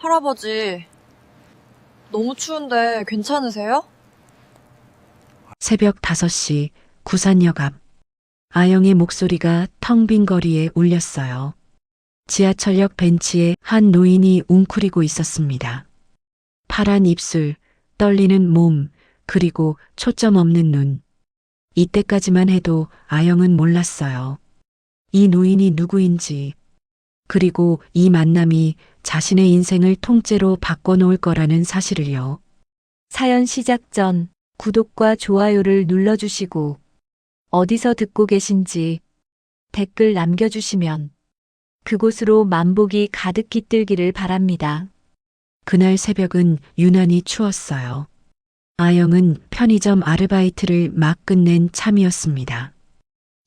할아버지, 너무 추운데 괜찮으세요? 새벽 5시 구산역 앞 아영의 목소리가 텅 빈 거리에 울렸어요. 지하철역 벤치에 한 노인이 웅크리고 있었습니다. 파란 입술, 떨리는 몸, 그리고 초점 없는 눈. 이때까지만 해도 아영은 몰랐어요. 이 노인이 누구인지, 그리고 이 만남이 자신의 인생을 통째로 바꿔놓을 거라는 사실을요. 사연 시작 전 구독과 좋아요를 눌러주시고 어디서 듣고 계신지 댓글 남겨주시면 그곳으로 만복이 가득 깃들기를 바랍니다. 그날 새벽은 유난히 추웠어요. 아영은 편의점 아르바이트를 막 끝낸 참이었습니다.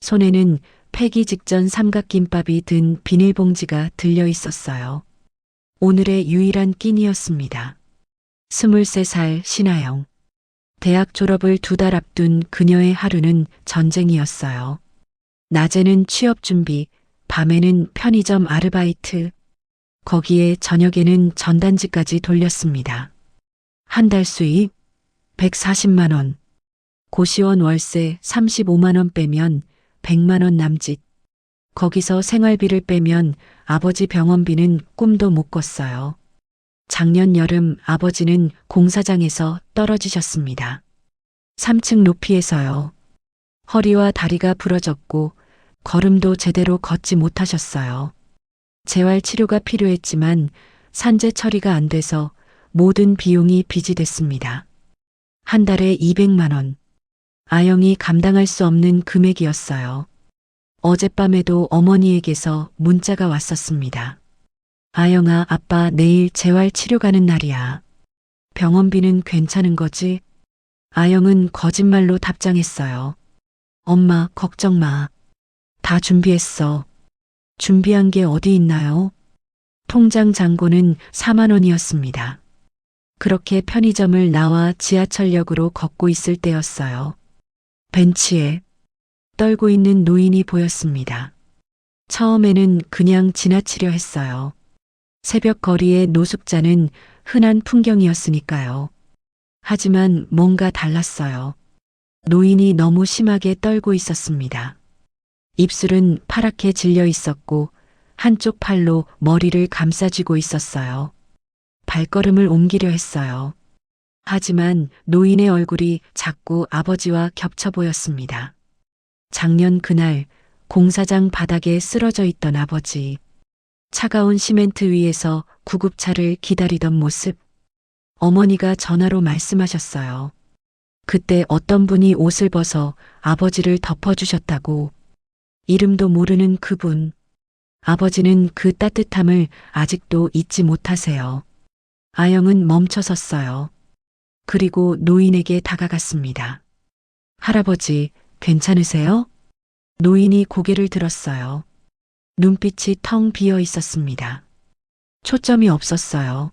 손에는 폐기 직전 삼각김밥이 든 비닐봉지가 들려 있었어요. 오늘의 유일한 끼니였습니다. 23살 신아영. 대학 졸업을 2달 앞둔 그녀의 하루는 전쟁이었어요. 낮에는 취업 준비, 밤에는 편의점 아르바이트, 거기에 저녁에는 전단지까지 돌렸습니다. 한 달 수입 140만 원, 고시원 월세 35만 원 빼면 100만 원 남짓. 거기서 생활비를 빼면 아버지 병원비는 꿈도 못 꿨어요. 작년 여름 아버지는 공사장에서 떨어지셨습니다. 3층 높이에서요. 허리와 다리가 부러졌고 걸음도 제대로 걷지 못하셨어요. 재활 치료가 필요했지만 산재 처리가 안 돼서 모든 비용이 빚이 됐습니다. 한 달에 200만 원. 아영이 감당할 수 없는 금액이었어요. 어젯밤에도 어머니에게서 문자가 왔었습니다. 아영아, 아빠 내일 재활 치료 가는 날이야. 병원비는 괜찮은 거지? 아영은 거짓말로 답장했어요. 엄마, 걱정 마. 다 준비했어. 준비한 게 어디 있나요? 통장 잔고는 4만 원이었습니다. 그렇게 편의점을 나와 지하철역으로 걷고 있을 때였어요. 벤치에 떨고 있는 노인이 보였습니다. 처음에는 그냥 지나치려 했어요. 새벽 거리의 노숙자는 흔한 풍경이었으니까요. 하지만 뭔가 달랐어요. 노인이 너무 심하게 떨고 있었습니다. 입술은 파랗게 질려 있었고 한쪽 팔로 머리를 감싸쥐고 있었어요. 발걸음을 옮기려 했어요. 하지만 노인의 얼굴이 자꾸 아버지와 겹쳐 보였습니다. 작년 그날 공사장 바닥에 쓰러져 있던 아버지. 차가운 시멘트 위에서 구급차를 기다리던 모습. 어머니가 전화로 말씀하셨어요. 그때 어떤 분이 옷을 벗어 아버지를 덮어주셨다고. 이름도 모르는 그분. 아버지는 그 따뜻함을 아직도 잊지 못하세요. 아영은 멈춰섰어요. 그리고 노인에게 다가갔습니다. 할아버지, 괜찮으세요? 노인이 고개를 들었어요. 눈빛이 텅 비어 있었습니다. 초점이 없었어요.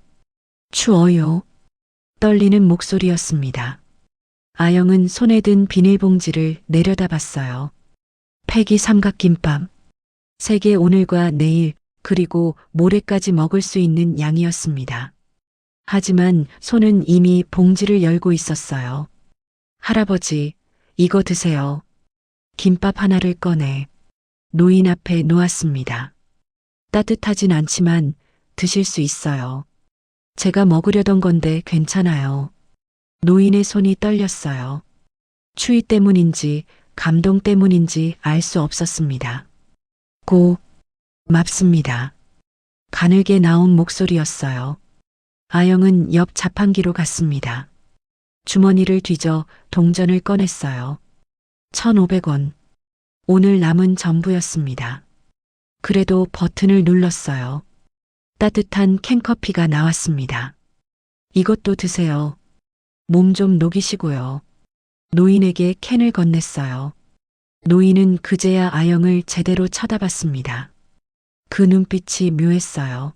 추워요. 떨리는 목소리였습니다. 아영은 손에 든 비닐봉지를 내려다봤어요. 폐기 삼각김밥. 3개 오늘과 내일 그리고 모레까지 먹을 수 있는 양이었습니다. 하지만 손은 이미 봉지를 열고 있었어요. 할아버지, 이거 드세요. 김밥 하나를 꺼내 노인 앞에 놓았습니다. 따뜻하진 않지만 드실 수 있어요. 제가 먹으려던 건데 괜찮아요. 노인의 손이 떨렸어요. 추위 때문인지 감동 때문인지 알 수 없었습니다. 맙습니다. 가늘게 나온 목소리였어요. 아영은 옆 자판기로 갔습니다. 주머니를 뒤져 동전을 꺼냈어요. 1,500원. 오늘 남은 전부였습니다. 그래도 버튼을 눌렀어요. 따뜻한 캔커피가 나왔습니다. 이것도 드세요. 몸 좀 녹이시고요. 노인에게 캔을 건넸어요. 노인은 그제야 아영을 제대로 쳐다봤습니다. 그 눈빛이 묘했어요.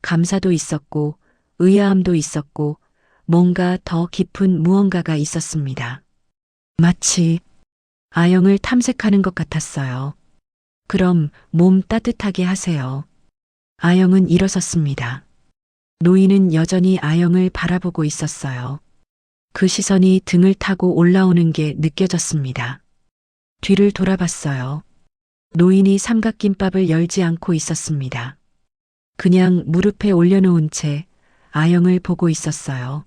감사도 있었고 의아함도 있었고 뭔가 더 깊은 무언가가 있었습니다. 마치 아영을 탐색하는 것 같았어요. 그럼 몸 따뜻하게 하세요. 아영은 일어섰습니다. 노인은 여전히 아영을 바라보고 있었어요. 그 시선이 등을 타고 올라오는 게 느껴졌습니다. 뒤를 돌아봤어요. 노인이 삼각김밥을 열지 않고 있었습니다. 그냥 무릎에 올려놓은 채 아영을 보고 있었어요.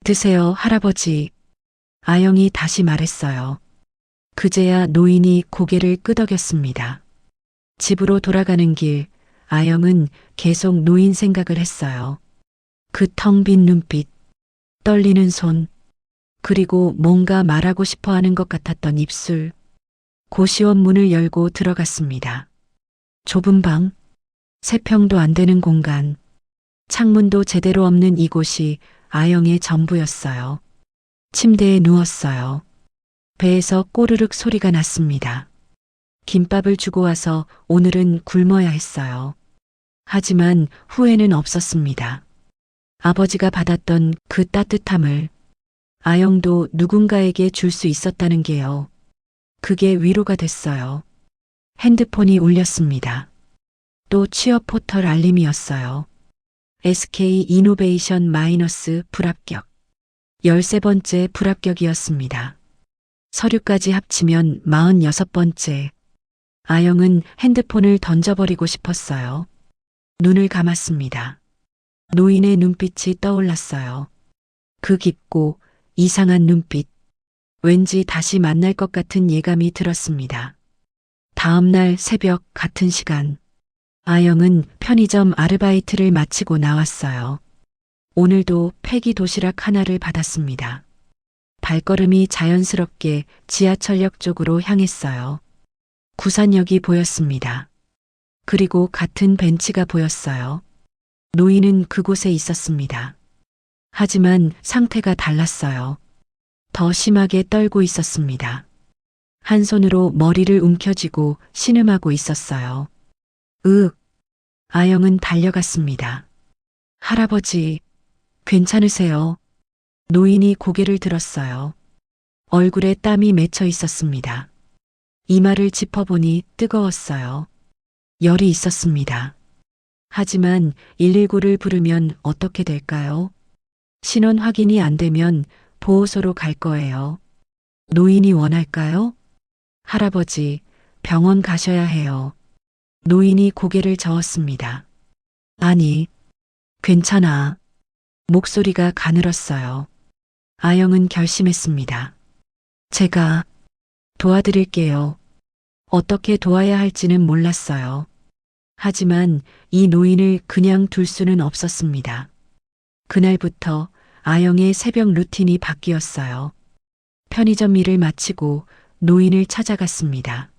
드세요, 할아버지. 아영이 다시 말했어요. 그제야 노인이 고개를 끄덕였습니다. 집으로 돌아가는 길, 아영은 계속 노인 생각을 했어요. 그 텅 빈 눈빛, 떨리는 손, 그리고 뭔가 말하고 싶어 하는 것 같았던 입술. 고시원 문을 열고 들어갔습니다. 좁은 방, 세 평도 안 되는 공간, 창문도 제대로 없는 이곳이 아영의 전부였어요. 침대에 누웠어요. 배에서 꼬르륵 소리가 났습니다. 김밥을 주고 와서 오늘은 굶어야 했어요. 하지만 후회는 없었습니다. 아버지가 받았던 그 따뜻함을 아영도 누군가에게 줄 수 있었다는 게요. 그게 위로가 됐어요. 핸드폰이 울렸습니다. 또 취업 포털 알림이었어요. SK 이노베이션 마이너스 불합격. 13번째 불합격이었습니다. 서류까지 합치면 46번째. 아영은 핸드폰을 던져버리고 싶었어요. 눈을 감았습니다. 노인의 눈빛이 떠올랐어요. 그 깊고 이상한 눈빛. 왠지 다시 만날 것 같은 예감이 들었습니다. 다음 날 새벽 같은 시간. 아영은 편의점 아르바이트를 마치고 나왔어요. 오늘도 폐기 도시락 하나를 받았습니다. 발걸음이 자연스럽게 지하철역 쪽으로 향했어요. 구산역이 보였습니다. 그리고 같은 벤치가 보였어요. 노인은 그곳에 있었습니다. 하지만 상태가 달랐어요. 더 심하게 떨고 있었습니다. 한 손으로 머리를 움켜쥐고 신음하고 있었어요. 아영은 달려갔습니다. 할아버지, 괜찮으세요? 노인이 고개를 들었어요. 얼굴에 땀이 맺혀 있었습니다. 이마를 짚어보니 뜨거웠어요. 열이 있었습니다. 하지만 119를 부르면 어떻게 될까요? 신원 확인이 안 되면 보호소로 갈 거예요. 노인이 원할까요? 할아버지, 병원 가셔야 해요. 노인이 고개를 저었습니다. 아니, 괜찮아. 목소리가 가늘었어요. 아영은 결심했습니다. 제가 도와드릴게요. 어떻게 도와야 할지는 몰랐어요. 하지만 이 노인을 그냥 둘 수는 없었습니다. 그날부터 아영의 새벽 루틴이 바뀌었어요. 편의점 일을 마치고 노인을 찾아갔습니다.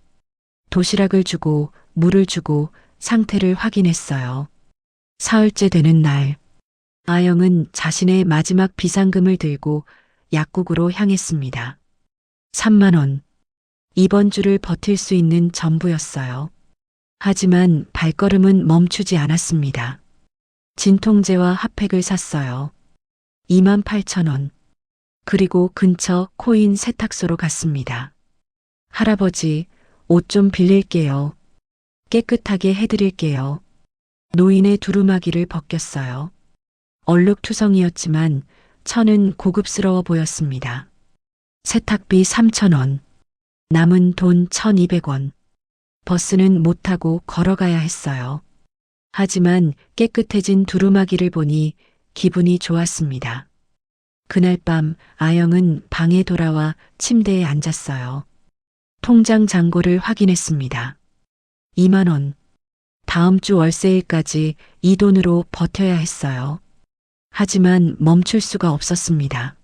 도시락을 주고 물을 주고 상태를 확인했어요. 사흘째 되는 날, 아영은 자신의 마지막 비상금을 들고 약국으로 향했습니다. 3만 원. 이번 주를 버틸 수 있는 전부였어요. 하지만 발걸음은 멈추지 않았습니다. 진통제와 핫팩을 샀어요. 28,000원. 그리고 근처 코인 세탁소로 갔습니다. 할아버지, 옷 좀 빌릴게요. 깨끗하게 해드릴게요. 노인의 두루마기를 벗겼어요. 얼룩투성이었지만 천은 고급스러워 보였습니다. 세탁비 3,000원. 남은 돈 1,200원. 버스는 못 타고 걸어가야 했어요. 하지만 깨끗해진 두루마기를 보니 기분이 좋았습니다. 그날 밤 아영은 방에 돌아와 침대에 앉았어요. 통장 잔고를 확인했습니다. 2만 원. 다음 주 월세일까지 이 돈으로 버텨야 했어요. 하지만 멈출 수가 없었습니다.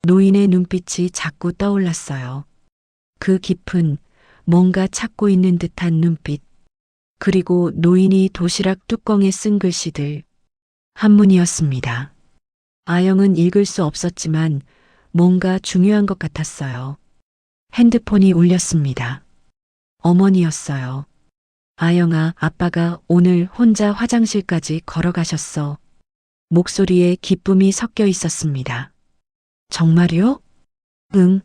노인의 눈빛이 자꾸 떠올랐어요. 그 깊은 뭔가 찾고 있는 듯한 눈빛. 그리고 노인이 도시락 뚜껑에 쓴 글씨들. 한문이었습니다. 아영은 읽을 수 없었지만 뭔가 중요한 것 같았어요. 핸드폰이 울렸습니다. 어머니였어요. 아영아, 아빠가 오늘 혼자 화장실까지 걸어가셨어. 목소리에 기쁨이 섞여 있었습니다. 정말요? 응.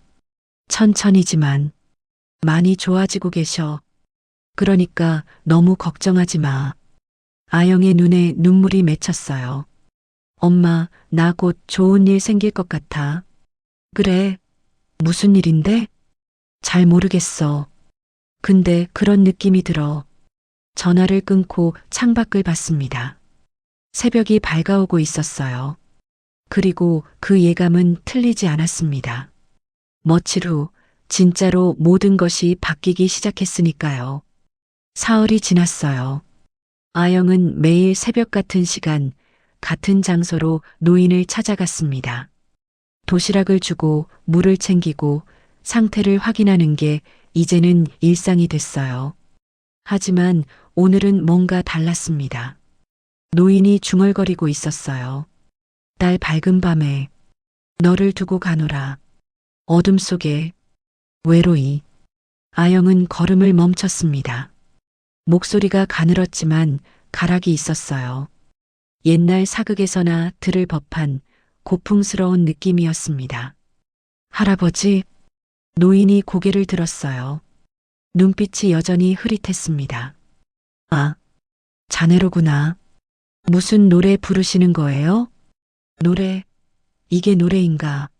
천천히지만 많이 좋아지고 계셔. 그러니까 너무 걱정하지 마. 아영의 눈에 눈물이 맺혔어요. 엄마, 나 곧 좋은 일 생길 것 같아. 그래. 무슨 일인데? 잘 모르겠어. 근데 그런 느낌이 들어. 전화를 끊고 창밖을 봤습니다. 새벽이 밝아오고 있었어요. 그리고 그 예감은 틀리지 않았습니다. 며칠 후 진짜로 모든 것이 바뀌기 시작했으니까요. 사흘이 지났어요. 아영은 매일 새벽 같은 시간, 같은 장소로 노인을 찾아갔습니다. 도시락을 주고 물을 챙기고 상태를 확인하는 게 이제는 일상이 됐어요. 하지만 오늘은 뭔가 달랐습니다. 노인이 중얼거리고 있었어요. 딸 밝은 밤에 너를 두고 가노라. 어둠 속에 외로이. 아영은 걸음을 멈췄습니다. 목소리가 가늘었지만 가락이 있었어요. 옛날 사극에서나 들을 법한 고풍스러운 느낌이었습니다. 할아버지, 노인이 고개를 들었어요. 눈빛이 여전히 흐릿했습니다. 아, 자네로구나. 무슨 노래 부르시는 거예요? 노래, 이게 노래인가?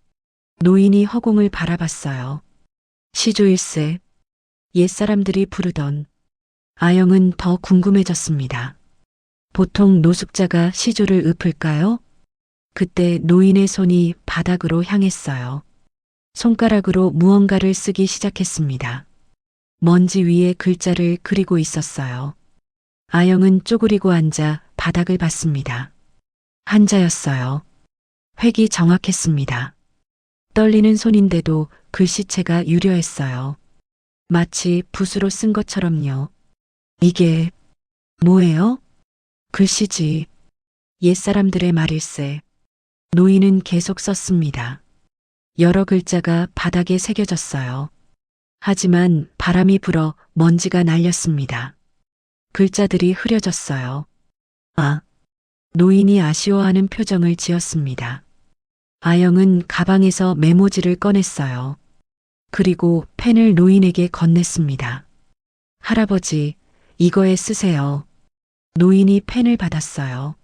노인이 허공을 바라봤어요. 시조일세, 옛사람들이 부르던. 아영은 더 궁금해졌습니다. 보통 노숙자가 시조를 읊을까요? 그때 노인의 손이 바닥으로 향했어요. 손가락으로 무언가를 쓰기 시작했습니다. 먼지 위에 글자를 그리고 있었어요. 아영은 쪼그리고 앉아 바닥을 봤습니다. 한자였어요. 획이 정확했습니다. 떨리는 손인데도 글씨체가 유려했어요. 마치 붓으로 쓴 것처럼요. 이게 뭐예요? 글씨지. 옛사람들의 말일세. 노인은 계속 썼습니다. 여러 글자가 바닥에 새겨졌어요. 하지만 바람이 불어 먼지가 날렸습니다. 글자들이 흐려졌어요. 아, 노인이 아쉬워하는 표정을 지었습니다. 아영은 가방에서 메모지를 꺼냈어요. 그리고 펜을 노인에게 건넸습니다. 할아버지, 이거에 쓰세요. 노인이 펜을 받았어요.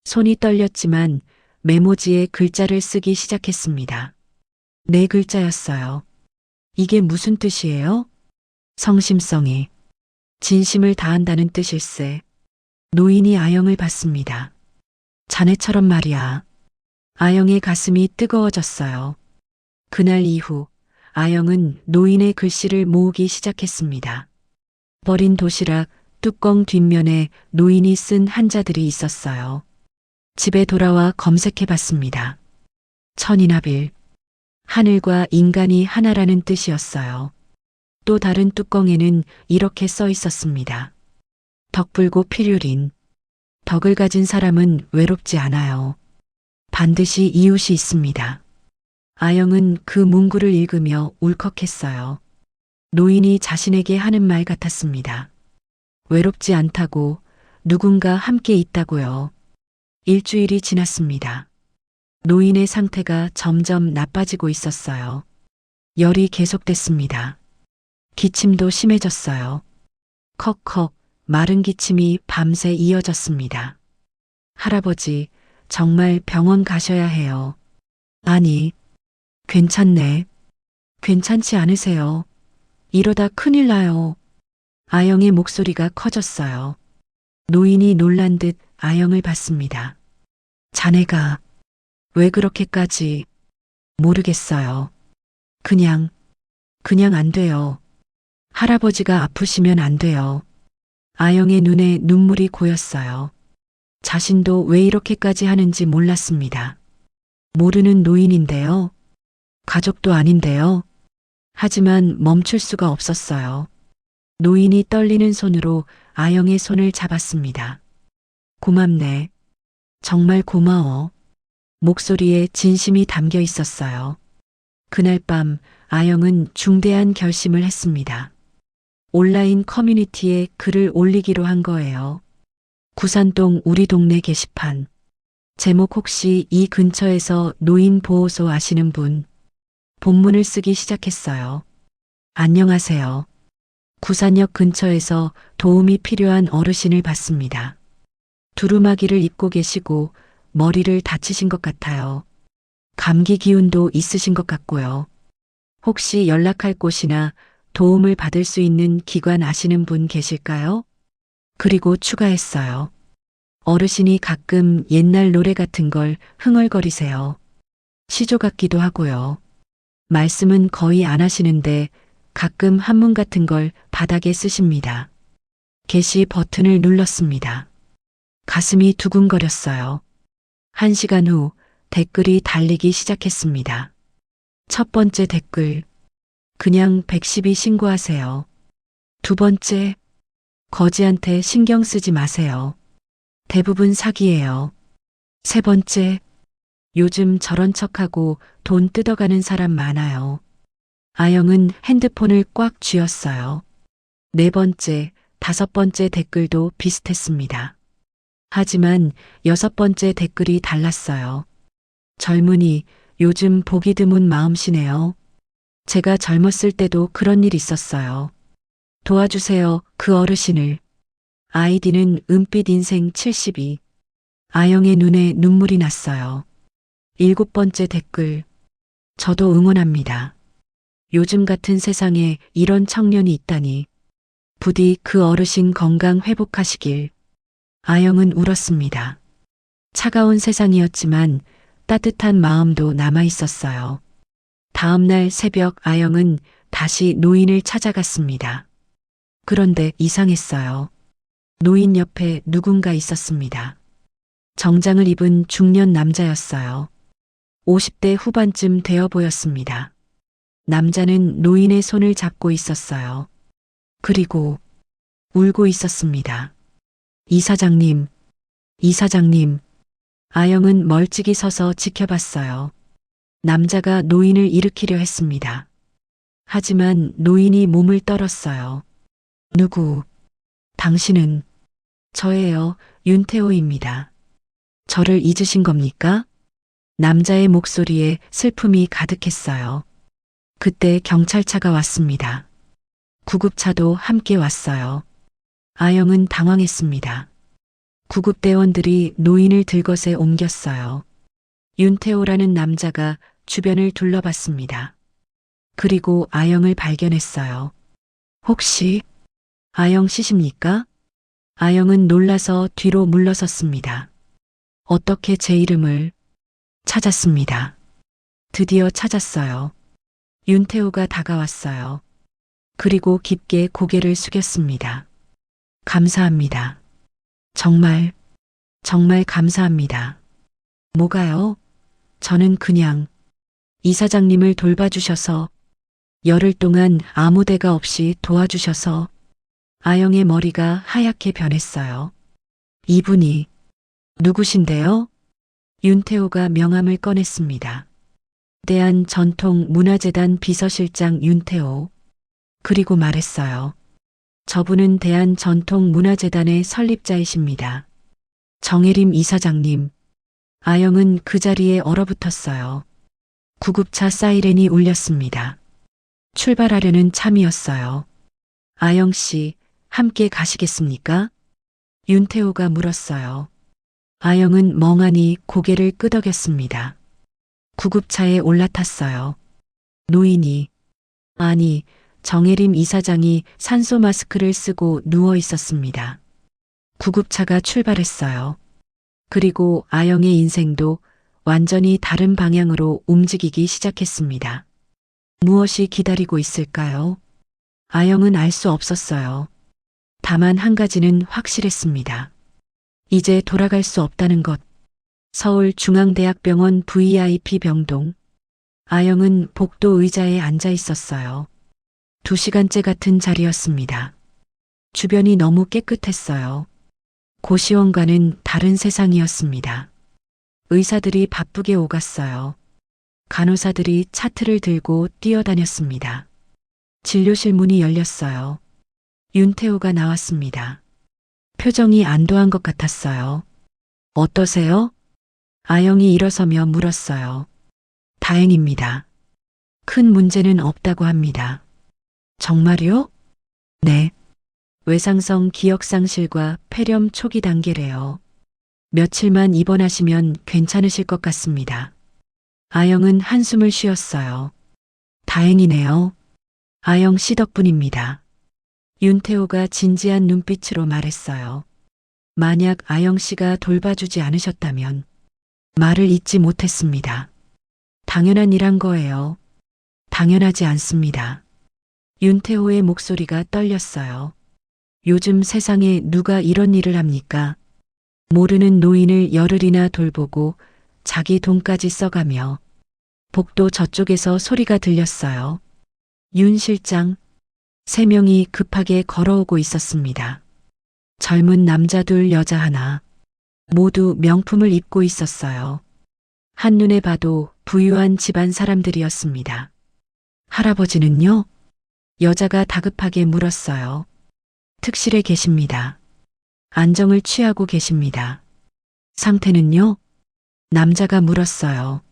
손이 떨렸지만 메모지에 글자를 쓰기 시작했습니다. 네 글자였어요. 이게 무슨 뜻이에요? 성심성이. 진심을 다한다는 뜻일세. 노인이 아영을 봤습니다. 자네처럼 말이야. 아영의 가슴이 뜨거워졌어요. 그날 이후 아영은 노인의 글씨를 모으기 시작했습니다. 버린 도시락 뚜껑 뒷면에 노인이 쓴 한자들이 있었어요. 집에 돌아와 검색해 봤습니다. 천인합일. 하늘과 인간이 하나라는 뜻이었어요. 또 다른 뚜껑에는 이렇게 써 있었습니다. 덕불고 필요린. 덕을 가진 사람은 외롭지 않아요. 반드시 이웃이 있습니다. 아영은 그 문구를 읽으며 울컥했어요. 노인이 자신에게 하는 말 같았습니다. 외롭지 않다고, 누군가 함께 있다고요. 일주일이 지났습니다. 노인의 상태가 점점 나빠지고 있었어요. 열이 계속됐습니다. 기침도 심해졌어요. 컥컥 마른 기침이 밤새 이어졌습니다. 할아버지, 정말 병원 가셔야 해요. 아니, 괜찮네. 괜찮지 않으세요? 이러다 큰일 나요. 아영의 목소리가 커졌어요. 노인이 놀란 듯 아영을 봤습니다. 자네가 왜 그렇게까지? 모르겠어요. 그냥 안 돼요. 할아버지가 아프시면 안 돼요. 아영의 눈에 눈물이 고였어요. 자신도 왜 이렇게까지 하는지 몰랐습니다. 모르는 노인인데요. 가족도 아닌데요. 하지만 멈출 수가 없었어요. 노인이 떨리는 손으로 아영의 손을 잡았습니다. 고맙네. 정말 고마워. 목소리에 진심이 담겨 있었어요. 그날 밤 아영은 중대한 결심을 했습니다. 온라인 커뮤니티에 글을 올리기로 한 거예요. 구산동 우리 동네 게시판. 제목 혹시 이 근처에서 노인 보호소 아시는 분? 본문을 쓰기 시작했어요. 안녕하세요. 구산역 근처에서 도움이 필요한 어르신을 봤습니다. 두루마기를 입고 계시고 머리를 다치신 것 같아요. 감기 기운도 있으신 것 같고요. 혹시 연락할 곳이나 도움을 받을 수 있는 기관 아시는 분 계실까요? 그리고 추가했어요. 어르신이 가끔 옛날 노래 같은 걸 흥얼거리세요. 시조 같기도 하고요. 말씀은 거의 안 하시는데 가끔 한문 같은 걸 바닥에 쓰십니다. 게시 버튼을 눌렀습니다. 가슴이 두근거렸어요. 1시간 후 댓글이 달리기 시작했습니다. 첫 번째 댓글. 그냥 112 신고하세요. 두 번째. 거지한테 신경 쓰지 마세요. 대부분 사기예요. 세 번째. 요즘 저런 척하고 돈 뜯어가는 사람 많아요. 아영은 핸드폰을 꽉 쥐었어요. 네 번째, 다섯 번째 댓글도 비슷했습니다. 하지만 여섯 번째 댓글이 달랐어요. 젊은이, 요즘 보기 드문 마음씨네요. 제가 젊었을 때도 그런 일 있었어요. 도와주세요, 그 어르신을. 아이디는 은빛 인생 72. 아영의 눈에 눈물이 났어요. 일곱 번째 댓글. 저도 응원합니다. 요즘 같은 세상에 이런 청년이 있다니. 부디 그 어르신 건강 회복하시길. 아영은 울었습니다. 차가운 세상이었지만 따뜻한 마음도 남아 있었어요. 다음 날 새벽 아영은 다시 노인을 찾아갔습니다. 그런데 이상했어요. 노인 옆에 누군가 있었습니다. 정장을 입은 중년 남자였어요. 50대 후반쯤 되어 보였습니다. 남자는 노인의 손을 잡고 있었어요. 그리고 울고 있었습니다. 이사장님, 이사장님. 아영은 멀찍이 서서 지켜봤어요. 남자가 노인을 일으키려 했습니다. 하지만 노인이 몸을 떨었어요. 누구? 당신은? 저예요, 윤태호입니다. 저를 잊으신 겁니까? 남자의 목소리에 슬픔이 가득했어요. 그때 경찰차가 왔습니다. 구급차도 함께 왔어요. 아영은 당황했습니다. 구급대원들이 노인을 들것에 옮겼어요. 윤태호라는 남자가 주변을 둘러봤습니다. 그리고 아영을 발견했어요. 혹시 아영 씨십니까? 아영은 놀라서 뒤로 물러섰습니다. 어떻게 제 이름을 찾았습니다. 드디어 찾았어요. 윤태호가 다가왔어요. 그리고 깊게 고개를 숙였습니다. 감사합니다. 정말, 정말 감사합니다. 뭐가요? 저는 그냥 이사장님을 돌봐주셔서 열흘 동안 아무 데가 없이 도와주셔서 아영의 머리가 하얗게 변했어요. 이분이 누구신데요? 윤태호가 명함을 꺼냈습니다. 대한전통문화재단 비서실장 윤태호. 그리고 말했어요. 저분은 대한전통문화재단의 설립자이십니다. 정혜림 이사장님. 아영은 그 자리에 얼어붙었어요. 구급차 사이렌이 울렸습니다. 출발하려는 참이었어요. 아영 씨, 함께 가시겠습니까? 윤태호가 물었어요. 아영은 멍하니 고개를 끄덕였습니다. 구급차에 올라탔어요. 노인이, 아니, 정혜림 이사장이 산소 마스크를 쓰고 누워 있었습니다. 구급차가 출발했어요. 그리고 아영의 인생도 완전히 다른 방향으로 움직이기 시작했습니다. 무엇이 기다리고 있을까요? 아영은 알 수 없었어요. 다만 한 가지는 확실했습니다. 이제 돌아갈 수 없다는 것. 서울중앙대학병원 VIP 병동. 아영은 복도 의자에 앉아 있었어요. 2시간째 같은 자리였습니다. 주변이 너무 깨끗했어요. 고시원과는 다른 세상이었습니다. 의사들이 바쁘게 오갔어요. 간호사들이 차트를 들고 뛰어다녔습니다. 진료실 문이 열렸어요. 윤태호가 나왔습니다. 표정이 안도한 것 같았어요. 어떠세요? 아영이 일어서며 물었어요. 다행입니다. 큰 문제는 없다고 합니다. 정말요? 네. 외상성 기억상실과 폐렴 초기 단계래요. 며칠만 입원하시면 괜찮으실 것 같습니다. 아영은 한숨을 쉬었어요. 다행이네요. 아영 씨 덕분입니다. 윤태호가 진지한 눈빛으로 말했어요. 만약 아영 씨가 돌봐주지 않으셨다면 말을 잇지 못했습니다. 당연한 일한 거예요. 당연하지 않습니다. 윤태호의 목소리가 떨렸어요. 요즘 세상에 누가 이런 일을 합니까? 모르는 노인을 열흘이나 돌보고 자기 돈까지 써가며. 복도 저쪽에서 소리가 들렸어요. 윤 실장. 3명이 급하게 걸어오고 있었습니다. 젊은 남자 2, 여자 1. 모두 명품을 입고 있었어요. 한눈에 봐도 부유한 집안 사람들이었습니다. 할아버지는요? 여자가 다급하게 물었어요. 특실에 계십니다. 안정을 취하고 계십니다. 상태는요? 남자가 물었어요.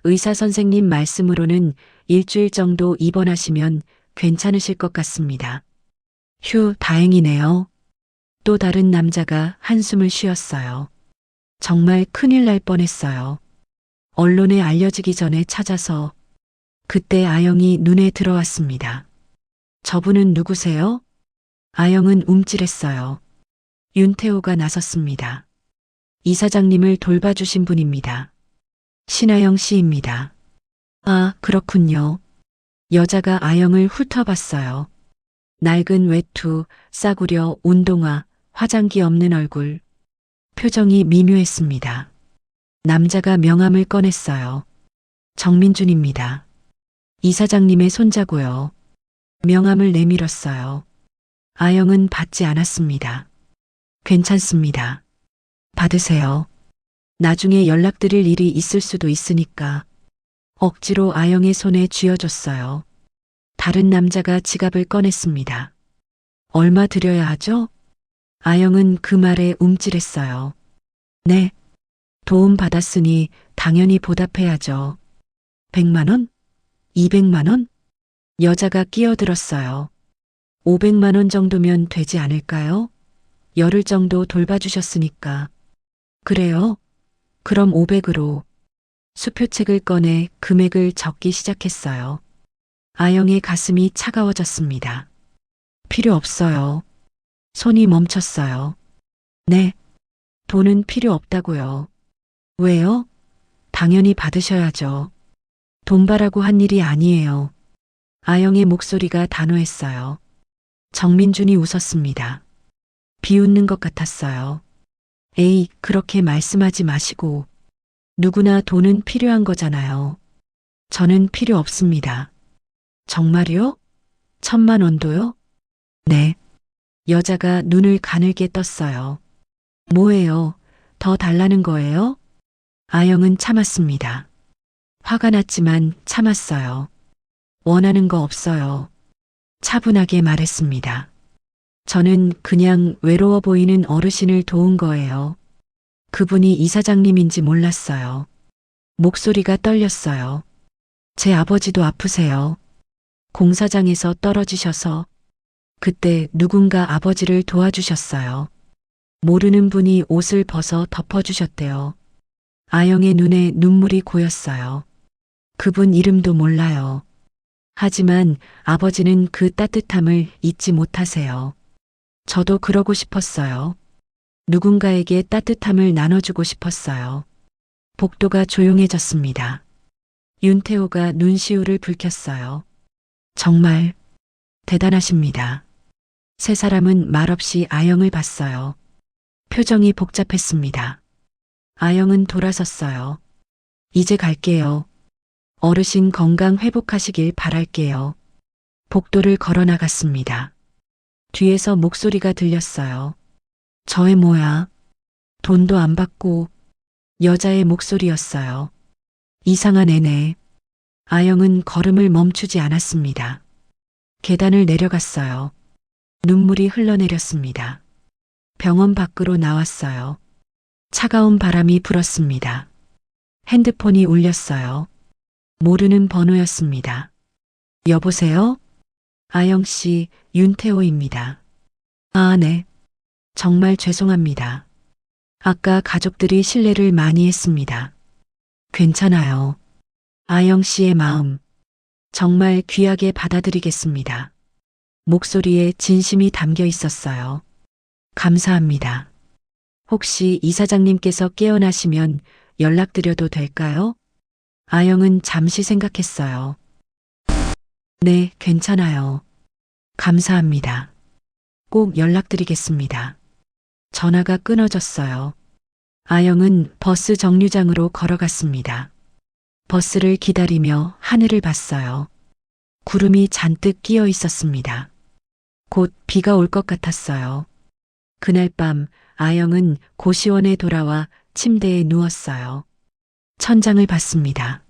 의사 선생님 말씀으로는 일주일 정도 입원하시면 괜찮으실 것 같습니다. 휴, 다행이네요. 또 다른 남자가 한숨을 쉬었어요. 정말 큰일 날 뻔했어요. 언론에 알려지기 전에 찾아서. 그때 아영이 눈에 들어왔습니다. 저분은 누구세요? 아영은 움찔했어요. 윤태호가 나섰습니다. 이사장님을 돌봐주신 분입니다. 신아영 씨입니다. 아, 그렇군요. 여자가 아영을 훑어봤어요. 낡은 외투, 싸구려, 운동화, 화장기 없는 얼굴. 표정이 미묘했습니다. 남자가 명함을 꺼냈어요. 정민준입니다. 이사장님의 손자고요. 명함을 내밀었어요. 아영은 받지 않았습니다. 괜찮습니다. 받으세요. 나중에 연락드릴 일이 있을 수도 있으니까. 억지로 아영의 손에 쥐어줬어요. 다른 남자가 지갑을 꺼냈습니다. 얼마 드려야 하죠? 아영은 그 말에 움찔했어요. 네. 도움 받았으니 당연히 보답해야죠. 100만 원? 200만 원? 여자가 끼어들었어요. 500만 원 정도면 되지 않을까요? 열흘 정도 돌봐주셨으니까. 그래요? 그럼 500으로. 수표책을 꺼내 금액을 적기 시작했어요. 아영의 가슴이 차가워졌습니다. 필요 없어요. 손이 멈췄어요. 네. 돈은 필요 없다고요. 왜요? 당연히 받으셔야죠. 돈 바라고 한 일이 아니에요. 아영의 목소리가 단호했어요. 정민준이 웃었습니다. 비웃는 것 같았어요. 에이, 그렇게 말씀하지 마시고. 누구나 돈은 필요한 거잖아요. 저는 필요 없습니다. 정말요? 1000만 원도요? 네. 여자가 눈을 가늘게 떴어요. 뭐예요? 더 달라는 거예요? 아영은 참았습니다. 화가 났지만 참았어요. 원하는 거 없어요. 차분하게 말했습니다. 저는 그냥 외로워 보이는 어르신을 도운 거예요. 그분이 이사장님인지 몰랐어요. 목소리가 떨렸어요. 제 아버지도 아프세요. 공사장에서 떨어지셔서. 그때 누군가 아버지를 도와주셨어요. 모르는 분이 옷을 벗어 덮어주셨대요. 아영의 눈에 눈물이 고였어요. 그분 이름도 몰라요. 하지만 아버지는 그 따뜻함을 잊지 못하세요. 저도 그러고 싶었어요. 누군가에게 따뜻함을 나눠주고 싶었어요. 복도가 조용해졌습니다. 윤태호가 눈시울을 붉혔어요. 정말 대단하십니다. 세 사람은 말없이 아영을 봤어요. 표정이 복잡했습니다. 아영은 돌아섰어요. 이제 갈게요. 어르신 건강 회복하시길 바랄게요. 복도를 걸어 나갔습니다. 뒤에서 목소리가 들렸어요. 저애 뭐야? 돈도 안 받고. 여자의 목소리였어요. 이상한 애네. 아영은 걸음을 멈추지 않았습니다. 계단을 내려갔어요. 눈물이 흘러내렸습니다. 병원 밖으로 나왔어요. 차가운 바람이 불었습니다. 핸드폰이 울렸어요. 모르는 번호였습니다. 여보세요? 아영 씨, 윤태호입니다. 아, 네. 정말 죄송합니다. 아까 가족들이 신뢰를 많이 했습니다. 괜찮아요. 아영 씨의 마음 정말 귀하게 받아들이겠습니다. 목소리에 진심이 담겨 있었어요. 감사합니다. 혹시 이사장님께서 깨어나시면 연락드려도 될까요? 아영은 잠시 생각했어요. 네, 괜찮아요. 감사합니다. 꼭 연락드리겠습니다. 전화가 끊어졌어요. 아영은 버스 정류장으로 걸어갔습니다. 버스를 기다리며 하늘을 봤어요. 구름이 잔뜩 끼어 있었습니다. 곧 비가 올 것 같았어요. 그날 밤 아영은 고시원에 돌아와 침대에 누웠어요. 천장을 봤습니다.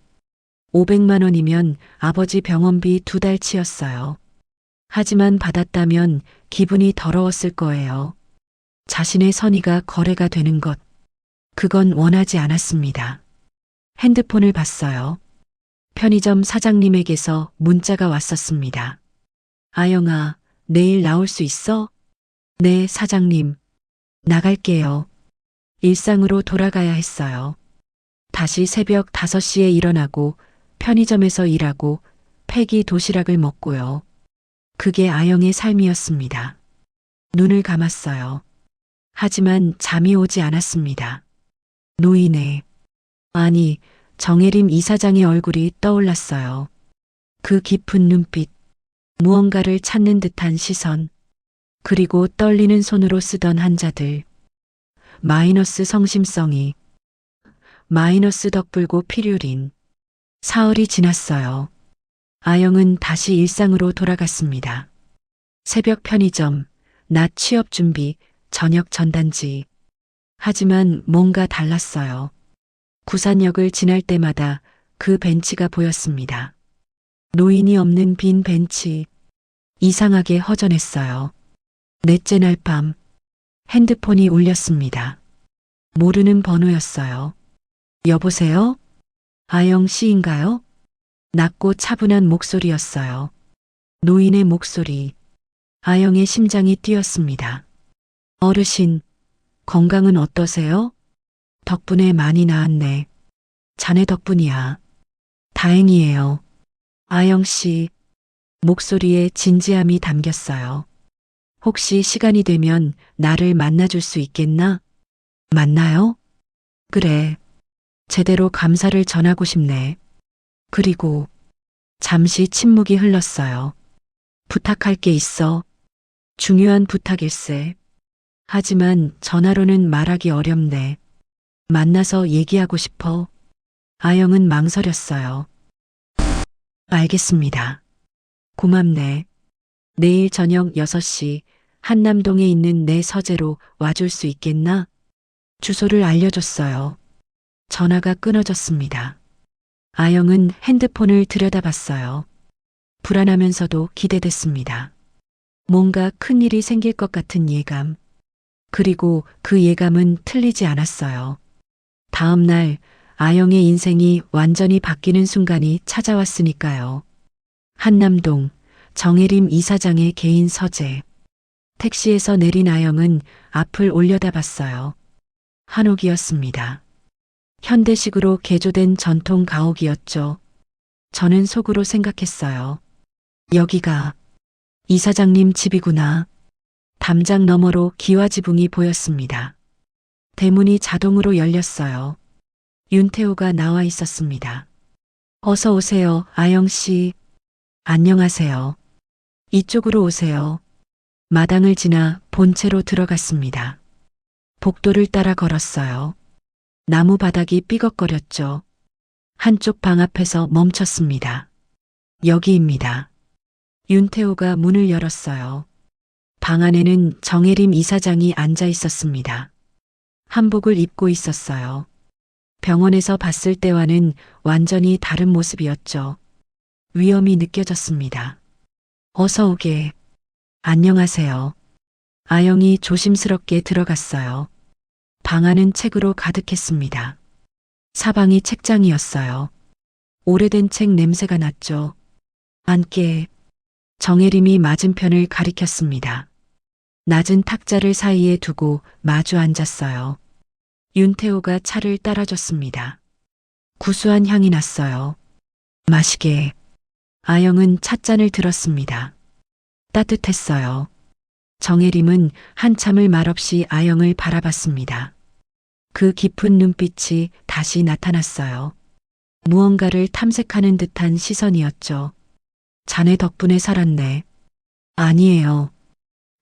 500만 원이면 아버지 병원비 2달치였어요. 하지만 받았다면 기분이 더러웠을 거예요. 자신의 선의가 거래가 되는 것. 그건 원하지 않았습니다. 핸드폰을 봤어요. 편의점 사장님에게서 문자가 왔었습니다. 아영아, 내일 나올 수 있어? 네, 사장님. 나갈게요. 일상으로 돌아가야 했어요. 다시 새벽 5시에 일어나고 편의점에서 일하고 폐기 도시락을 먹고요. 그게 아영의 삶이었습니다. 눈을 감았어요. 하지만 잠이 오지 않았습니다. 노인의, 아니, 정혜림 이사장의 얼굴이 떠올랐어요. 그 깊은 눈빛, 무언가를 찾는 듯한 시선, 그리고 떨리는 손으로 쓰던 한자들. 마이너스 성심성이, 마이너스 덕불고 필요린. 사흘이 지났어요. 아영은 다시 일상으로 돌아갔습니다. 새벽 편의점, 낮 취업 준비, 저녁 전단지. 하지만 뭔가 달랐어요. 구산역을 지날 때마다 그 벤치가 보였습니다. 노인이 없는 빈 벤치. 이상하게 허전했어요. 넷째 날 밤 핸드폰이 울렸습니다. 모르는 번호였어요. 여보세요? 아영 씨인가요? 낮고 차분한 목소리였어요. 노인의 목소리. 아영의 심장이 뛰었습니다. 어르신, 건강은 어떠세요? 덕분에 많이 나았네. 자네 덕분이야. 다행이에요. 아영 씨, 목소리에 진지함이 담겼어요. 혹시 시간이 되면 나를 만나줄 수 있겠나? 만나요? 그래. 제대로 감사를 전하고 싶네. 그리고 잠시 침묵이 흘렀어요. 부탁할 게 있어. 중요한 부탁일세. 하지만 전화로는 말하기 어렵네. 만나서 얘기하고 싶어. 아영은 망설였어요. 알겠습니다. 고맙네. 내일 저녁 6시 한남동에 있는 내 서재로 와줄 수 있겠나? 주소를 알려줬어요. 전화가 끊어졌습니다. 아영은 핸드폰을 들여다봤어요. 불안하면서도 기대됐습니다. 뭔가 큰일이 생길 것 같은 예감. 그리고 그 예감은 틀리지 않았어요. 다음 날 아영의 인생이 완전히 바뀌는 순간이 찾아왔으니까요. 한남동 정혜림 이사장의 개인 서재. 택시에서 내린 아영은 앞을 올려다봤어요. 한옥이었습니다. 현대식으로 개조된 전통 가옥이었죠. 저는 속으로 생각했어요. 여기가 이사장님 집이구나. 담장 너머로 기와지붕이 보였습니다. 대문이 자동으로 열렸어요. 윤태호가 나와 있었습니다. 어서 오세요, 아영 씨. 안녕하세요. 이쪽으로 오세요. 마당을 지나 본체로 들어갔습니다. 복도를 따라 걸었어요. 나무 바닥이 삐걱거렸죠. 한쪽 방 앞에서 멈췄습니다. 여기입니다. 윤태호가 문을 열었어요. 방 안에는 정혜림 이사장이 앉아 있었습니다. 한복을 입고 있었어요. 병원에서 봤을 때와는 완전히 다른 모습이었죠. 위험이 느껴졌습니다. 어서 오게. 안녕하세요. 아영이 조심스럽게 들어갔어요. 방 안은 책으로 가득했습니다. 사방이 책장이었어요. 오래된 책 냄새가 났죠. 앉게. 정혜림이 맞은편을 가리켰습니다. 낮은 탁자를 사이에 두고 마주 앉았어요. 윤태호가 차를 따라줬습니다. 구수한 향이 났어요. 마시게. 아영은 찻잔을 들었습니다. 따뜻했어요. 정혜림은 한참을 말없이 아영을 바라봤습니다. 그 깊은 눈빛이 다시 나타났어요. 무언가를 탐색하는 듯한 시선이었죠. 자네 덕분에 살았네. 아니에요.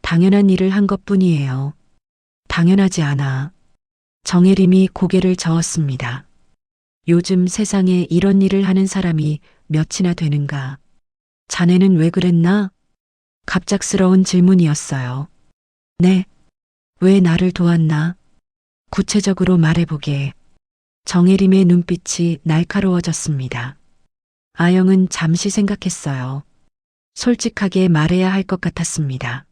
당연한 일을 한 것뿐이에요. 당연하지 않아. 정혜림이 고개를 저었습니다. 요즘 세상에 이런 일을 하는 사람이 몇이나 되는가. 자네는 왜 그랬나? 갑작스러운 질문이었어요. 네. 왜 나를 도왔나? 구체적으로 말해보게. 정혜림의 눈빛이 날카로워졌습니다. 아영은 잠시 생각했어요. 솔직하게 말해야 할 것 같았습니다.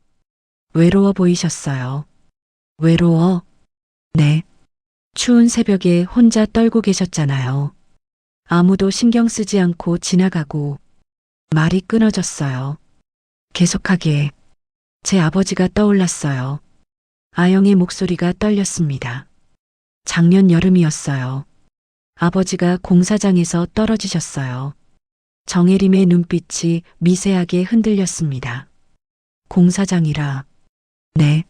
외로워 보이셨어요. 외로워? 네. 추운 새벽에 혼자 떨고 계셨잖아요. 아무도 신경 쓰지 않고 지나가고 말이 끊어졌어요. 계속하게 제 아버지가 떠올랐어요. 아영의 목소리가 떨렸습니다. 작년 여름이었어요. 아버지가 공사장에서 떨어지셨어요. 정혜림의 눈빛이 미세하게 흔들렸습니다. 공사장이라. 네.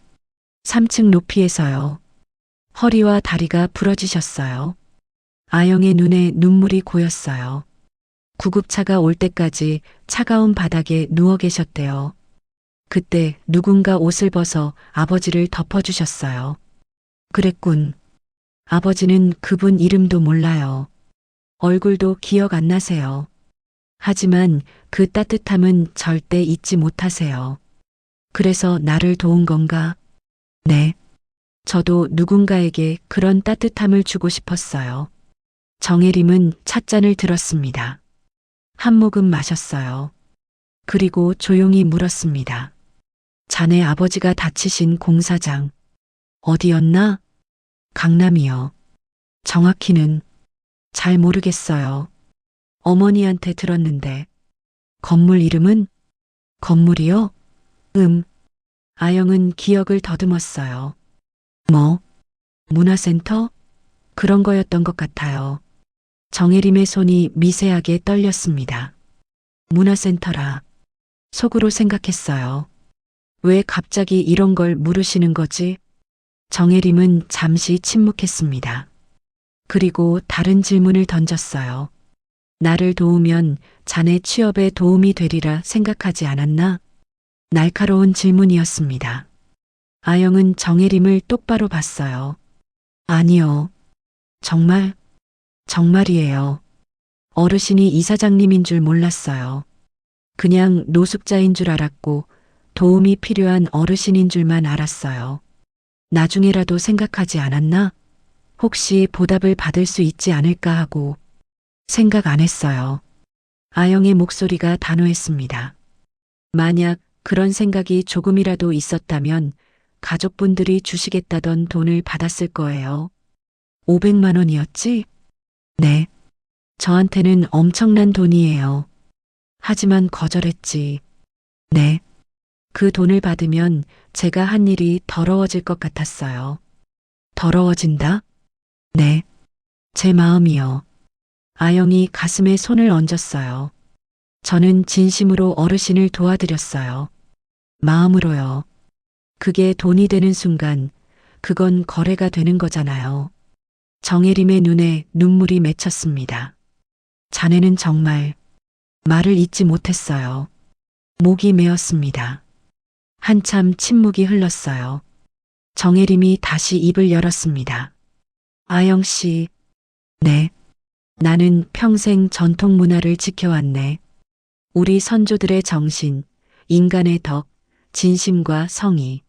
3층 높이에서요. 허리와 다리가 부러지셨어요. 아영의 눈에 눈물이 고였어요. 구급차가 올 때까지 차가운 바닥에 누워 계셨대요. 그때 누군가 옷을 벗어 아버지를 덮어주셨어요. 그랬군. 아버지는 그분 이름도 몰라요. 얼굴도 기억 안 나세요. 하지만 그 따뜻함은 절대 잊지 못하세요. 그래서 나를 도운 건가? 네. 저도 누군가에게 그런 따뜻함을 주고 싶었어요. 정혜림은 찻잔을 들었습니다. 한 모금 마셨어요. 그리고 조용히 물었습니다. 자네 아버지가 다치신 공사장 어디였나? 강남이요. 정확히는 잘 모르겠어요. 어머니한테 들었는데. 건물 이름은? 건물이요? 아영은 기억을 더듬었어요. 뭐? 문화센터? 그런 거였던 것 같아요. 정혜림의 손이 미세하게 떨렸습니다. 문화센터라. 속으로 생각했어요. 왜 갑자기 이런 걸 물으시는 거지? 정혜림은 잠시 침묵했습니다. 그리고 다른 질문을 던졌어요. 나를 도우면 자네 취업에 도움이 되리라 생각하지 않았나? 날카로운 질문이었습니다. 아영은 정혜림을 똑바로 봤어요. 아니요. 정말이에요. 어르신이 이사장님인 줄 몰랐어요. 그냥 노숙자인 줄 알았고 도움이 필요한 어르신인 줄만 알았어요. 나중에라도 생각하지 않았나? 혹시 보답을 받을 수 있지 않을까 하고 생각 안 했어요. 아영의 목소리가 단호했습니다. 만약 그런 생각이 조금이라도 있었다면 가족분들이 주시겠다던 돈을 받았을 거예요. 500만 원이었지? 네. 저한테는 엄청난 돈이에요. 하지만 거절했지. 네. 그 돈을 받으면 제가 한 일이 더러워질 것 같았어요. 더러워진다? 네. 제 마음이요. 아영이 가슴에 손을 얹었어요. 저는 진심으로 어르신을 도와드렸어요. 마음으로요. 그게 돈이 되는 순간 그건 거래가 되는 거잖아요. 정혜림의 눈에 눈물이 맺혔습니다. 자네는 정말 말을 잇지 못했어요. 목이 메었습니다. 한참 침묵이 흘렀어요. 정혜림이 다시 입을 열었습니다. 아영 씨, 네. 나는 평생 전통 문화를 지켜왔네. 우리 선조들의 정신, 인간의 덕, 진심과 성의.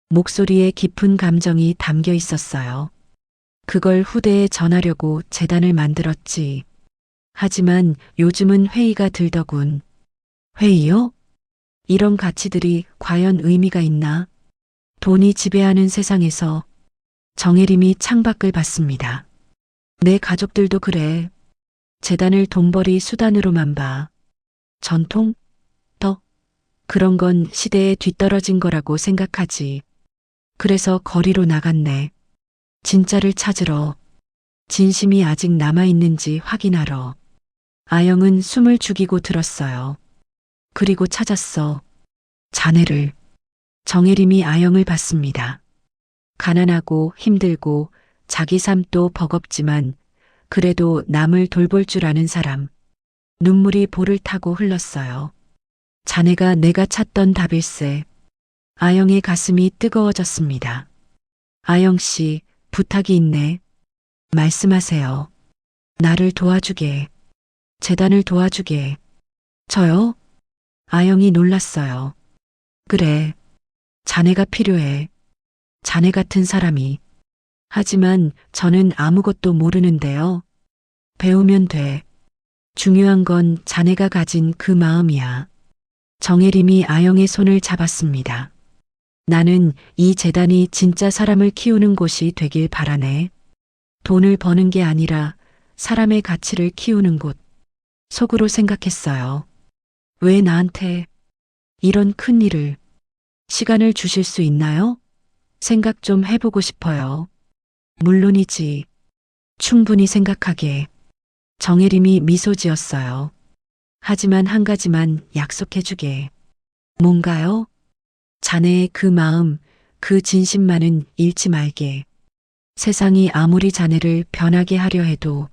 목소리에 깊은 감정이 담겨 있었어요. 그걸 후대에 전하려고 재단을 만들었지. 하지만 요즘은 회의가 들더군. 회의요? 이런 가치들이 과연 의미가 있나? 돈이 지배하는 세상에서 정혜림이 창밖을 봤습니다. 내 가족들도 그래. 재단을 돈벌이 수단으로만 봐. 전통? 덕? 그런 건 시대에 뒤떨어진 거라고 생각하지. 그래서 거리로 나갔네. 진짜를 찾으러, 진심이 아직 남아있는지 확인하러. 아영은 숨을 죽이고 들었어요. 그리고 찾았어. 자네를. 정혜림이 아영을 봤습니다. 가난하고 힘들고 자기 삶도 버겁지만 그래도 남을 돌볼 줄 아는 사람. 눈물이 볼을 타고 흘렀어요. 자네가 내가 찾던 답일세. 아영의 가슴이 뜨거워졌습니다. 아영 씨, 부탁이 있네. 말씀하세요. 나를 도와주게. 재단을 도와주게. 저요? 아영이 놀랐어요. 그래. 자네가 필요해. 자네 같은 사람이. 하지만 저는 아무것도 모르는데요. 배우면 돼. 중요한 건 자네가 가진 그 마음이야. 정혜림이 아영의 손을 잡았습니다. 나는 이 재단이 진짜 사람을 키우는 곳이 되길 바라네. 돈을 버는 게 아니라 사람의 가치를 키우는 곳. 속으로 생각했어요. 왜 나한테 이런 큰 일을, 시간을 주실 수 있나요? 생각 좀 해보고 싶어요. 물론이지. 충분히 생각하게. 정혜림이 미소 지었어요. 하지만 한 가지만 약속해주게. 뭔가요? 자네의 그 마음, 그 진심만은 잃지 말게. 세상이 아무리 자네를 변하게 하려 해도.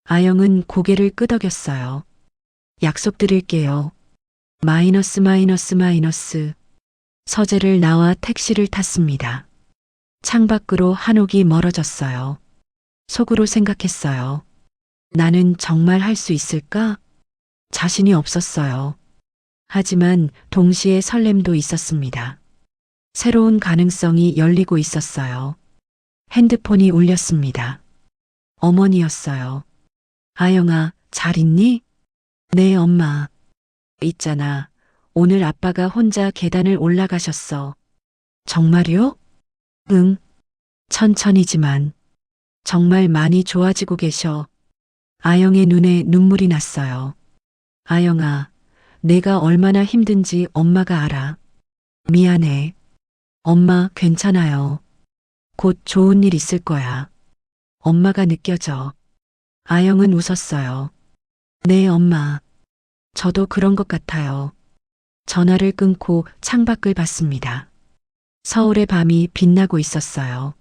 아영은 고개를 끄덕였어요. 약속드릴게요. 마이너스 마이너스 마이너스. 서재를 나와 택시를 탔습니다. 창밖으로 한옥이 멀어졌어요. 속으로 생각했어요. 나는 정말 할 수 있을까? 자신이 없었어요. 하지만 동시에 설렘도 있었습니다. 새로운 가능성이 열리고 있었어요. 핸드폰이 울렸습니다. 어머니였어요. 아영아, 잘 있니? 네, 엄마. 있잖아. 오늘 아빠가 혼자 계단을 올라가셨어. 정말요? 응. 천천히지만. 정말 많이 좋아지고 계셔. 아영의 눈에 눈물이 났어요. 아영아, 내가 얼마나 힘든지 엄마가 알아. 미안해. 엄마, 괜찮아요. 곧 좋은 일 있을 거야. 엄마가 느껴져. 아영은 웃었어요. 네, 엄마. 저도 그런 것 같아요. 전화를 끊고 창밖을 봤습니다. 서울의 밤이 빛나고 있었어요.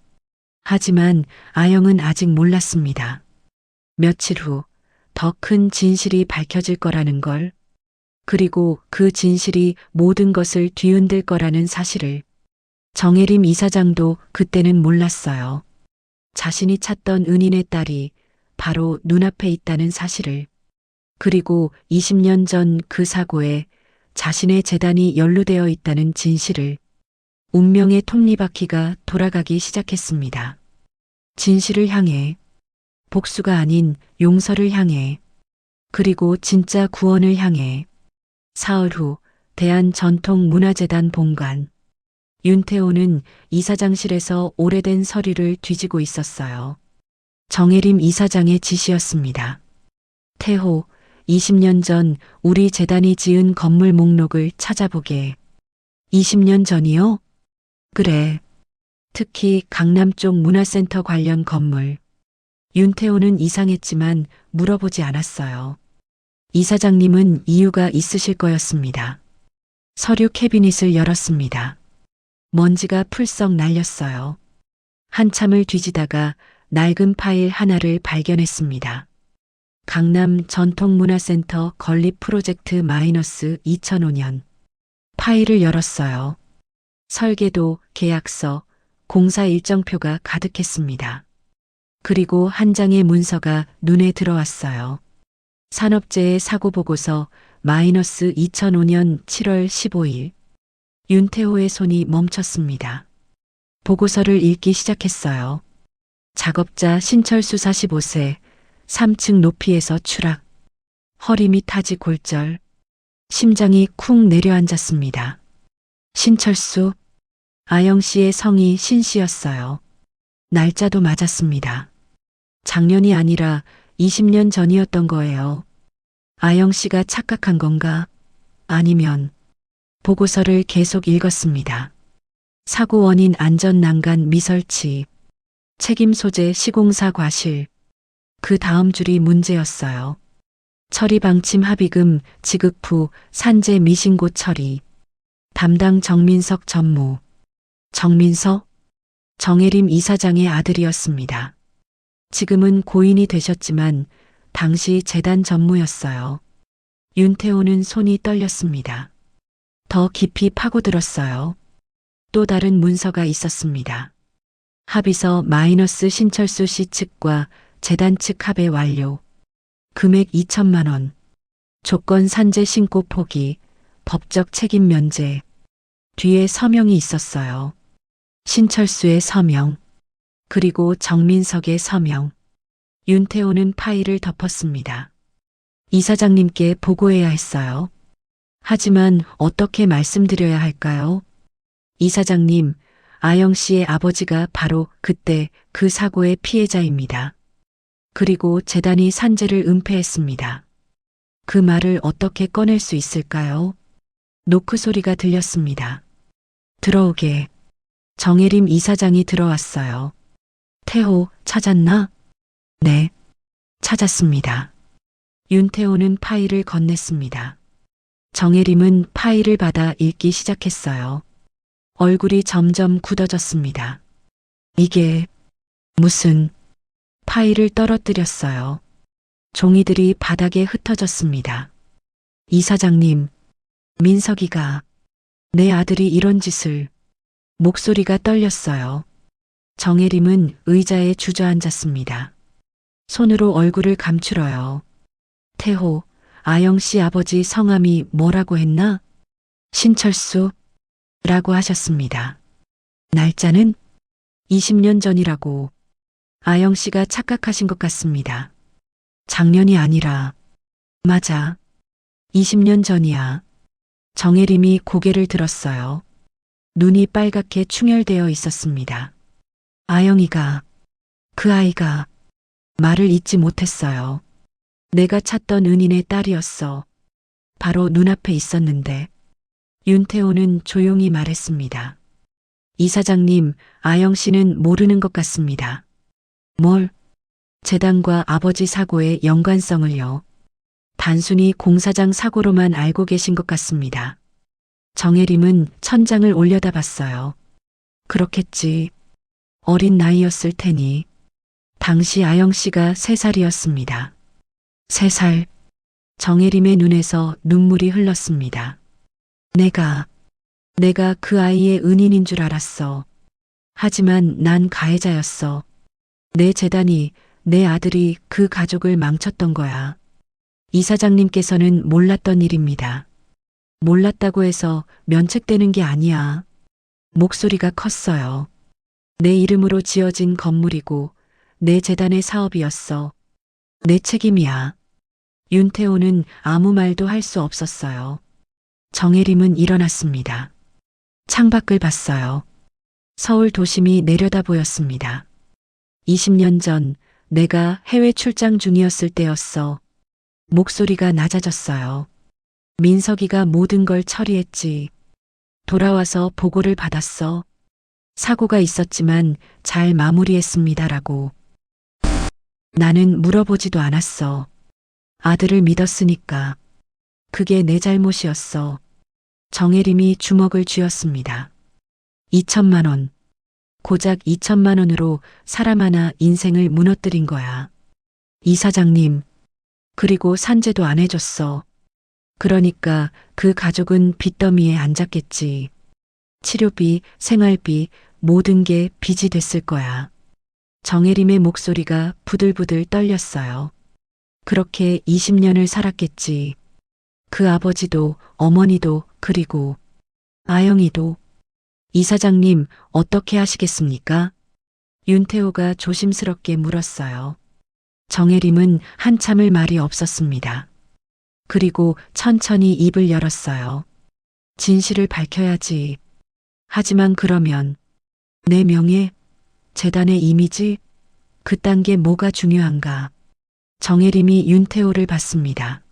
하지만 아영은 아직 몰랐습니다. 며칠 후 더 큰 진실이 밝혀질 거라는 걸, 그리고 그 진실이 모든 것을 뒤흔들 거라는 사실을. 정혜림 이사장도 그때는 몰랐어요. 자신이 찾던 은인의 딸이 바로 눈앞에 있다는 사실을. 그리고 20년 전 그 사고에 자신의 재단이 연루되어 있다는 진실을. 운명의 톱니바퀴가 돌아가기 시작했습니다. 진실을 향해, 복수가 아닌 용서를 향해, 그리고 진짜 구원을 향해. 사흘 후 대한전통문화재단 본관. 윤태호는 이사장실에서 오래된 서류를 뒤지고 있었어요. 정혜림 이사장의 지시였습니다. 태호, 20년 전 우리 재단이 지은 건물 목록을 찾아보게. 20년 전이요? 그래. 특히 강남 쪽 문화센터 관련 건물. 윤태호는 이상했지만 물어보지 않았어요. 이사장님은 이유가 있으실 거였습니다. 서류 캐비닛을 열었습니다. 먼지가 풀썩 날렸어요. 한참을 뒤지다가 낡은 파일 하나를 발견했습니다. 강남 전통문화센터 건립 프로젝트 마이너스 2005년. 파일을 열었어요. 설계도, 계약서, 공사 일정표가 가득했습니다. 그리고 한 장의 문서가 눈에 들어왔어요. 산업재해 사고보고서 마이너스 2005년 7월 15일. 윤태호의 손이 멈췄습니다. 보고서를 읽기 시작했어요. 작업자 신철수 45세, 3층 높이에서 추락. 허리 및 하지 골절. 심장이 쿵 내려앉았습니다. 신철수. 아영 씨의 성이 신 씨였어요. 날짜도 맞았습니다. 작년이 아니라 20년 전이었던 거예요. 아영 씨가 착각한 건가? 아니면. 보고서를 계속 읽었습니다. 사고 원인 안전 난간 미설치. 책임 소재 시공사 과실. 그 다음 줄이 문제였어요. 처리 방침 합의금 지급 후 산재 미신고 처리. 담당 정민석 전무. 정민석? 정혜림 이사장의 아들이었습니다. 지금은 고인이 되셨지만 당시 재단 전무였어요. 윤태호는 손이 떨렸습니다. 더 깊이 파고들었어요. 또 다른 문서가 있었습니다. 합의서 마이너스 신철수 씨 측과 재단 측 합의 완료. 금액 2천만 원. 조건 산재 신고 포기. 법적 책임 면제. 뒤에 서명이 있었어요. 신철수의 서명. 그리고 정민석의 서명. 윤태호는 파일을 덮었습니다. 이사장님께 보고해야 했어요. 하지만 어떻게 말씀드려야 할까요? 이사장님, 아영 씨의 아버지가 바로 그때 그 사고의 피해자입니다. 그리고 재단이 산재를 은폐했습니다. 그 말을 어떻게 꺼낼 수 있을까요? 노크 소리가 들렸습니다. 들어오게. 정혜림 이사장이 들어왔어요. 태호, 찾았나? 네, 찾았습니다. 윤태호는 파일을 건넸습니다. 정혜림은 파일을 받아 읽기 시작했어요. 얼굴이 점점 굳어졌습니다. 이게 무슨... 파일을 떨어뜨렸어요. 종이들이 바닥에 흩어졌습니다. 이사장님, 민석이가... 내 아들이 이런 짓을... 목소리가 떨렸어요. 정혜림은 의자에 주저앉았습니다. 손으로 얼굴을 감추러요. 태호, 아영 씨 아버지 성함이 뭐라고 했나? 신철수? 라고 하셨습니다. 날짜는 20년 전이라고. 아영 씨가 착각하신 것 같습니다. 작년이 아니라. 맞아. 20년 전이야. 정혜림이 고개를 들었어요. 눈이 빨갛게 충혈되어 있었습니다. 아영이가, 그 아이가 말을 잇지 못했어요. 내가 찾던 은인의 딸이었어. 바로 눈앞에 있었는데. 윤태호는 조용히 말했습니다. 이사장님, 아영 씨는 모르는 것 같습니다. 뭘? 재단과 아버지 사고의 연관성을요. 단순히 공사장 사고로만 알고 계신 것 같습니다. 정혜림은 천장을 올려다봤어요. 그렇겠지. 어린 나이였을 테니. 당시 아영 씨가 3살이었습니다. 3살. 정혜림의 눈에서 눈물이 흘렀습니다. 내가 그 아이의 은인인 줄 알았어. 하지만 난 가해자였어. 내 재단이, 내 아들이 그 가족을 망쳤던 거야. 이사장님께서는 몰랐던 일입니다. 몰랐다고 해서 면책되는 게 아니야. 목소리가 컸어요. 내 이름으로 지어진 건물이고 내 재단의 사업이었어. 내 책임이야. 윤태호는 아무 말도 할 수 없었어요. 정혜림은 일어났습니다. 창밖을 봤어요. 서울 도심이 내려다 보였습니다. 20년 전 내가 해외 출장 중이었을 때였어. 목소리가 낮아졌어요. 민석이가 모든 걸 처리했지. 돌아와서 보고를 받았어. 사고가 있었지만 잘 마무리했습니다라고. 나는 물어보지도 않았어. 아들을 믿었으니까. 그게 내 잘못이었어. 정혜림이 주먹을 쥐었습니다. 2천만 원. 고작 2천만 원으로 사람 하나 인생을 무너뜨린 거야. 이사장님. 그리고 산재도 안 해줬어. 그러니까 그 가족은 빚더미에 앉았겠지. 치료비, 생활비, 모든 게 빚이 됐을 거야. 정혜림의 목소리가 부들부들 떨렸어요. 그렇게 20년을 살았겠지. 그 아버지도 어머니도 그리고 아영이도. 이사장님 어떻게 하시겠습니까? 윤태호가 조심스럽게 물었어요. 정혜림은 한참을 말이 없었습니다. 그리고 천천히 입을 열었어요. 진실을 밝혀야지. 하지만 그러면 내 명예, 재단의 이미지, 그딴 게 뭐가 중요한가. 정혜림이 윤태호를 봤습니다.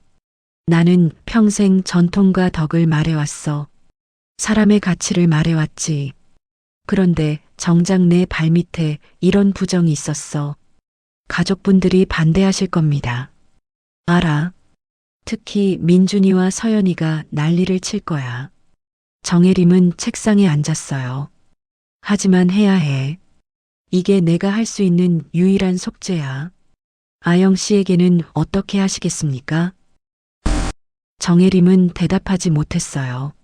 나는 평생 전통과 덕을 말해왔어. 사람의 가치를 말해왔지. 그런데 정작 내 발밑에 이런 부정이 있었어. 가족분들이 반대하실 겁니다. 알아. 특히 민준이와 서연이가 난리를 칠 거야. 정혜림은 책상에 앉았어요. 하지만 해야 해. 이게 내가 할 수 있는 유일한 속죄야. 아영 씨에게는 어떻게 하시겠습니까? 정혜림은 대답하지 못했어요.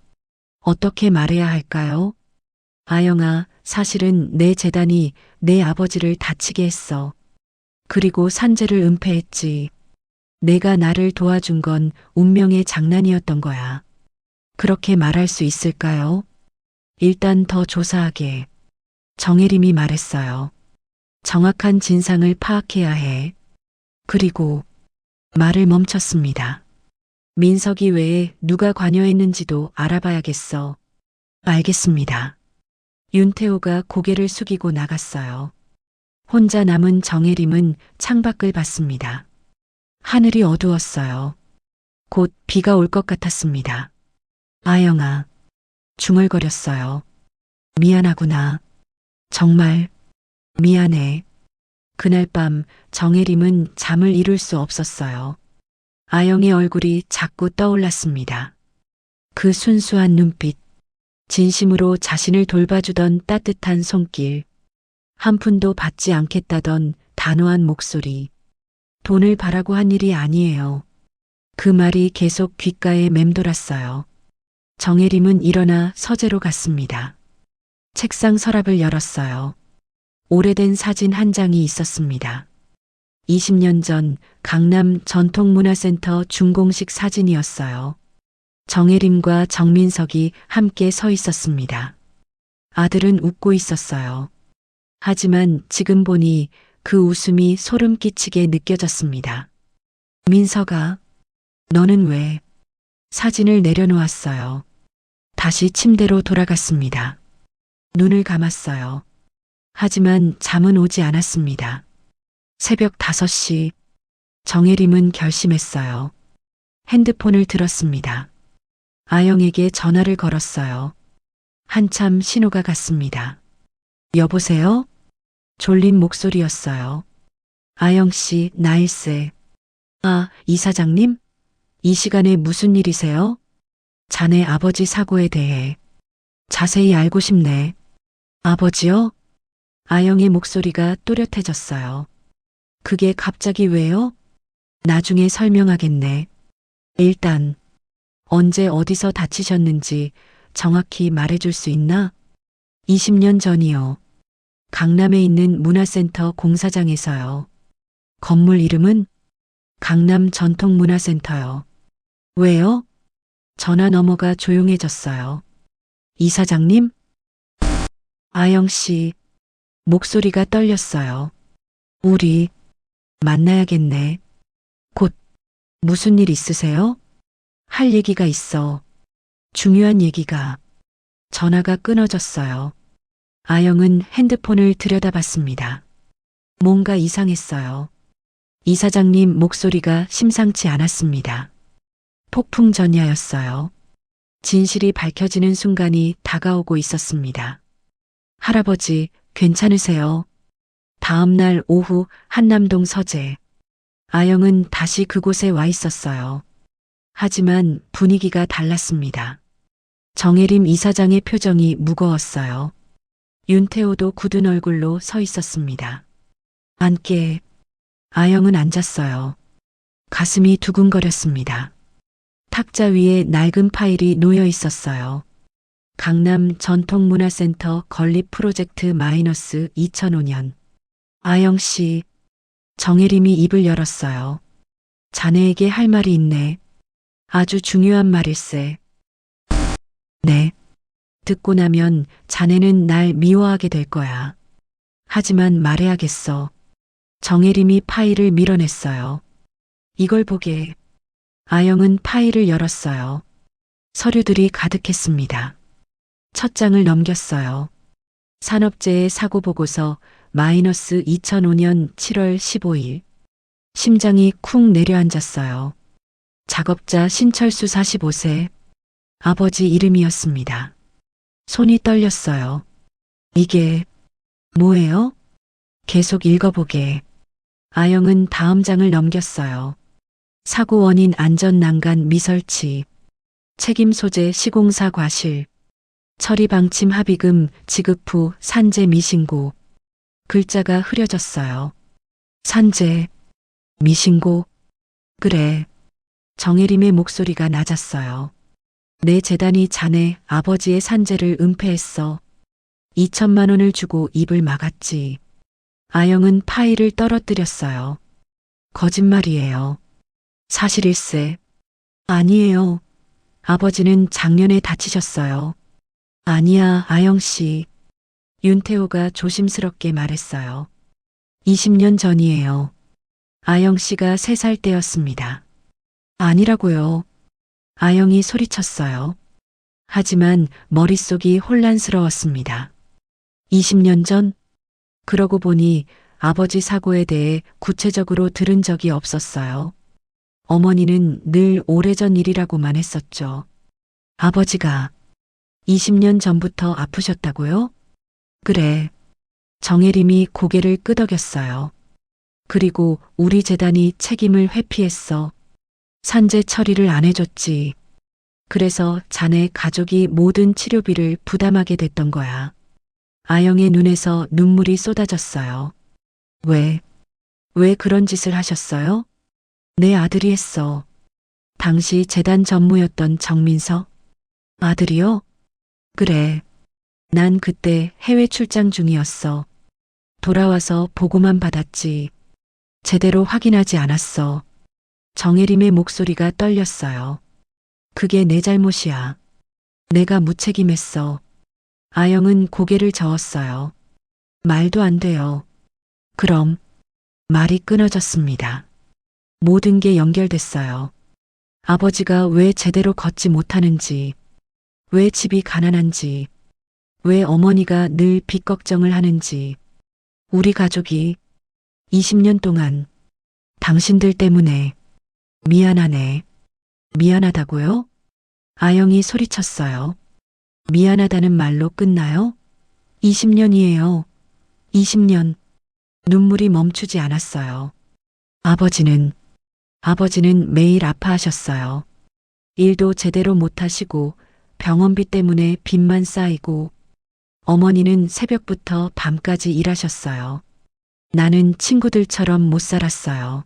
어떻게 말해야 할까요? 아영아, 사실은 내 재단이 내 아버지를 다치게 했어. 그리고 산재를 은폐했지. 내가 나를 도와준 건 운명의 장난이었던 거야. 그렇게 말할 수 있을까요? 일단 더 조사하게. 정혜림이 말했어요. 정확한 진상을 파악해야 해. 그리고 말을 멈췄습니다. 민석이 외에 누가 관여했는지도 알아봐야겠어. 알겠습니다. 윤태호가 고개를 숙이고 나갔어요. 혼자 남은 정혜림은 창밖을 봤습니다. 하늘이 어두웠어요. 곧 비가 올 것 같았습니다. 아영아, 중얼거렸어요. 미안하구나. 정말 미안해. 그날 밤 정혜림은 잠을 이룰 수 없었어요. 아영의 얼굴이 자꾸 떠올랐습니다. 그 순수한 눈빛, 진심으로 자신을 돌봐주던 따뜻한 손길, 한 푼도 받지 않겠다던 단호한 목소리. 돈을 바라고 한 일이 아니에요. 그 말이 계속 귓가에 맴돌았어요. 정혜림은 일어나 서재로 갔습니다. 책상 서랍을 열었어요. 오래된 사진 한 장이 있었습니다. 20년 전 강남 전통문화센터 준공식 사진이었어요. 정혜림과 정민석이 함께 서 있었습니다. 아들은 웃고 있었어요. 하지만 지금 보니 그 웃음이 소름 끼치게 느껴졌습니다. 민석아, 너는 왜? 사진을 내려놓았어요. 다시 침대로 돌아갔습니다. 눈을 감았어요. 하지만 잠은 오지 않았습니다. 새벽 5시, 정혜림은 결심했어요. 핸드폰을 들었습니다. 아영에게 전화를 걸었어요. 한참 신호가 갔습니다. 여보세요? 졸린 목소리였어요. 아영 씨, 나일세. 아, 이사장님? 이 시간에 무슨 일이세요? 자네 아버지 사고에 대해 자세히 알고 싶네. 아버지요? 아영의 목소리가 또렷해졌어요. 그게 갑자기 왜요? 나중에 설명하겠네. 일단 언제 어디서 다치셨는지 정확히 말해줄 수 있나? 20년 전이요. 강남에 있는 문화센터 공사장에서요. 건물 이름은 강남 전통문화센터요. 왜요? 전화 너머가 조용해졌어요. 이사장님? 아영 씨, 목소리가 떨렸어요. 우리 만나야겠네. 곧 무슨 일 있으세요? 할 얘기가 있어. 중요한 얘기가. 전화가 끊어졌어요. 아영은 핸드폰을 들여다봤습니다. 뭔가 이상했어요. 이사장님 목소리가 심상치 않았습니다. 폭풍 전야였어요. 진실이 밝혀지는 순간이 다가오고 있었습니다. 할아버지, 괜찮으세요? 다음 날 오후 한남동 서재. 아영은 다시 그곳에 와 있었어요. 하지만 분위기가 달랐습니다. 정혜림 이사장의 표정이 무거웠어요. 윤태호도 굳은 얼굴로 서 있었습니다. 앉게. 아영은 앉았어요. 가슴이 두근거렸습니다. 탁자 위에 낡은 파일이 놓여 있었어요. 강남 전통문화센터 건립 프로젝트 마이너스 2005년. 아영 씨, 정혜림이 입을 열었어요. 자네에게 할 말이 있네. 아주 중요한 말일세. 네. 듣고 나면 자네는 날 미워하게 될 거야. 하지만 말해야겠어. 정혜림이 파일을 밀어냈어요. 이걸 보게. 아영은 파일을 열었어요. 서류들이 가득했습니다. 첫 장을 넘겼어요. 산업재해 사고 보고서 마이너스 2005년 7월 15일. 심장이 쿵 내려앉았어요. 작업자 신철수 45세. 아버지 이름이었습니다. 손이 떨렸어요. 이게 뭐예요? 계속 읽어보게. 아영은 다음 장을 넘겼어요. 사고 원인 안전 난간 미설치. 책임 소재 시공사 과실. 처리 방침 합의금 지급 후 산재 미신고. 글자가 흐려졌어요. 산재, 미신고. 그래. 정혜림의 목소리가 낮았어요. 내 재단이 자네 아버지의 산재를 은폐했어. 2천만 원을 주고 입을 막았지. 아영은 파일을 떨어뜨렸어요. 거짓말이에요. 사실일세. 아니에요. 아버지는 작년에 다치셨어요. 아니야, 아영 씨. 윤태호가 조심스럽게 말했어요. 20년 전이에요. 아영 씨가 3살 때였습니다. 아니라고요. 아영이 소리쳤어요. 하지만 머릿속이 혼란스러웠습니다. 20년 전? 그러고 보니 아버지 사고에 대해 구체적으로 들은 적이 없었어요. 어머니는 늘 오래전 일이라고만 했었죠. 아버지가 20년 전부터 아프셨다고요? 그래. 정혜림이 고개를 끄덕였어요. 그리고 우리 재단이 책임을 회피했어. 산재 처리를 안 해줬지. 그래서 자네 가족이 모든 치료비를 부담하게 됐던 거야. 아영의 눈에서 눈물이 쏟아졌어요. 왜 그런 짓을 하셨어요? 내 아들이 했어. 당시 재단 전무였던 정민서? 아들이요? 그래. 난 그때 해외 출장 중이었어. 돌아와서 보고만 받았지. 제대로 확인하지 않았어. 정혜림의 목소리가 떨렸어요. 그게 내 잘못이야. 내가 무책임했어. 아영은 고개를 저었어요. 말도 안 돼요. 그럼 말이 끊어졌습니다. 모든 게 연결됐어요. 아버지가 왜 제대로 걷지 못하는지, 왜 집이 가난한지, 왜 어머니가 늘 빚 걱정을 하는지, 우리 가족이 20년 동안 당신들 때문에 미안하네. 미안하다고요? 아영이 소리쳤어요. 미안하다는 말로 끝나요? 20년이에요. 20년. 눈물이 멈추지 않았어요. 아버지는 매일 아파하셨어요. 일도 제대로 못하시고 병원비 때문에 빚만 쌓이고 어머니는 새벽부터 밤까지 일하셨어요. 나는 친구들처럼 못 살았어요.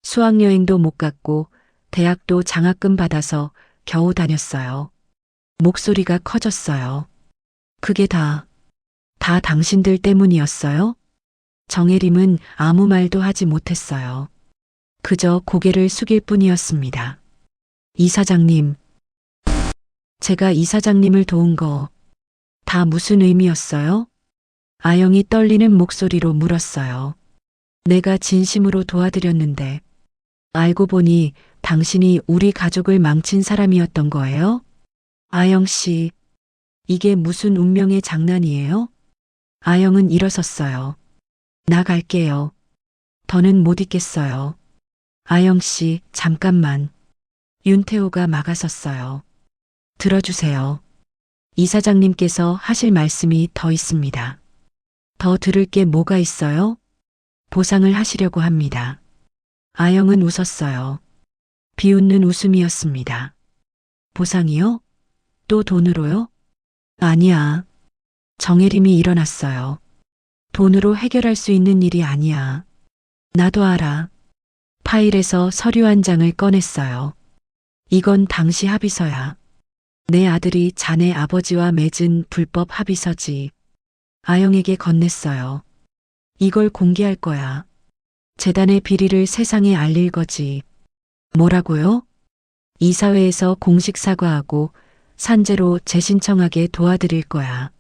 수학여행도 못 갔고 대학도 장학금 받아서 겨우 다녔어요. 목소리가 커졌어요. 그게 다 당신들 때문이었어요? 정혜림은 아무 말도 하지 못했어요. 그저 고개를 숙일 뿐이었습니다. 이사장님, 제가 이사장님을 도운 거 다 무슨 의미였어요? 아영이 떨리는 목소리로 물었어요. 내가 진심으로 도와드렸는데 알고 보니 당신이 우리 가족을 망친 사람이었던 거예요? 아영 씨, 이게 무슨 운명의 장난이에요? 아영은 일어섰어요. 나 갈게요. 더는 못 있겠어요. 아영 씨, 잠깐만. 윤태호가 막아섰어요. 들어주세요. 이사장님께서 하실 말씀이 더 있습니다. 더 들을 게 뭐가 있어요? 보상을 하시려고 합니다. 아영은 웃었어요. 비웃는 웃음이었습니다. 보상이요? 또 돈으로요? 아니야. 정혜림이 일어났어요. 돈으로 해결할 수 있는 일이 아니야. 나도 알아. 파일에서 서류 한 장을 꺼냈어요. 이건 당시 합의서야. 내 아들이 자네 아버지와 맺은 불법 합의서지. 아영에게 건넸어요. 이걸 공개할 거야. 재단의 비리를 세상에 알릴 거지. 뭐라고요? 이사회에서 공식 사과하고 산재로 재신청하게 도와드릴 거야.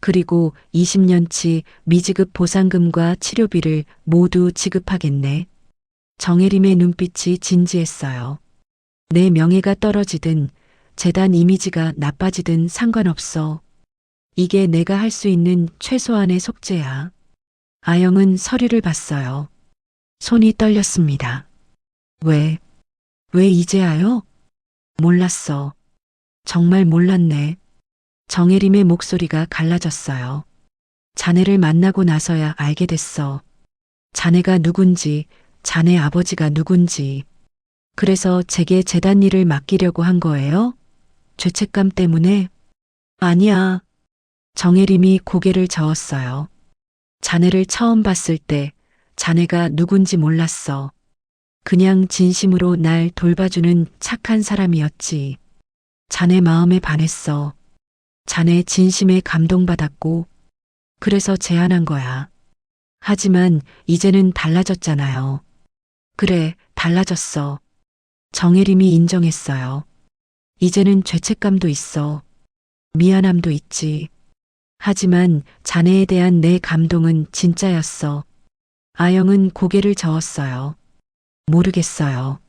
그리고 20년치 미지급 보상금과 치료비를 모두 지급하겠네. 정혜림의 눈빛이 진지했어요. 내 명예가 떨어지든 재단 이미지가 나빠지든 상관없어. 이게 내가 할 수 있는 최소한의 속죄야. 아영은 서류를 봤어요. 손이 떨렸습니다. 왜 이제야요? 몰랐어. 정말 몰랐네. 정혜림의 목소리가 갈라졌어요. 자네를 만나고 나서야 알게 됐어. 자네가 누군지, 자네 아버지가 누군지. 그래서 제게 재단 일을 맡기려고 한 거예요? 죄책감 때문에? 아니야. 정혜림이 고개를 저었어요. 자네를 처음 봤을 때 자네가 누군지 몰랐어. 그냥 진심으로 날 돌봐주는 착한 사람이었지. 자네 마음에 반했어. 자네 진심에 감동받았고, 그래서 제안한 거야. 하지만 이제는 달라졌잖아요. 그래, 달라졌어. 정혜림이 인정했어요. 이제는 죄책감도 있어. 미안함도 있지. 하지만 자네에 대한 내 감동은 진짜였어. 아영은 고개를 저었어요. 모르겠어요.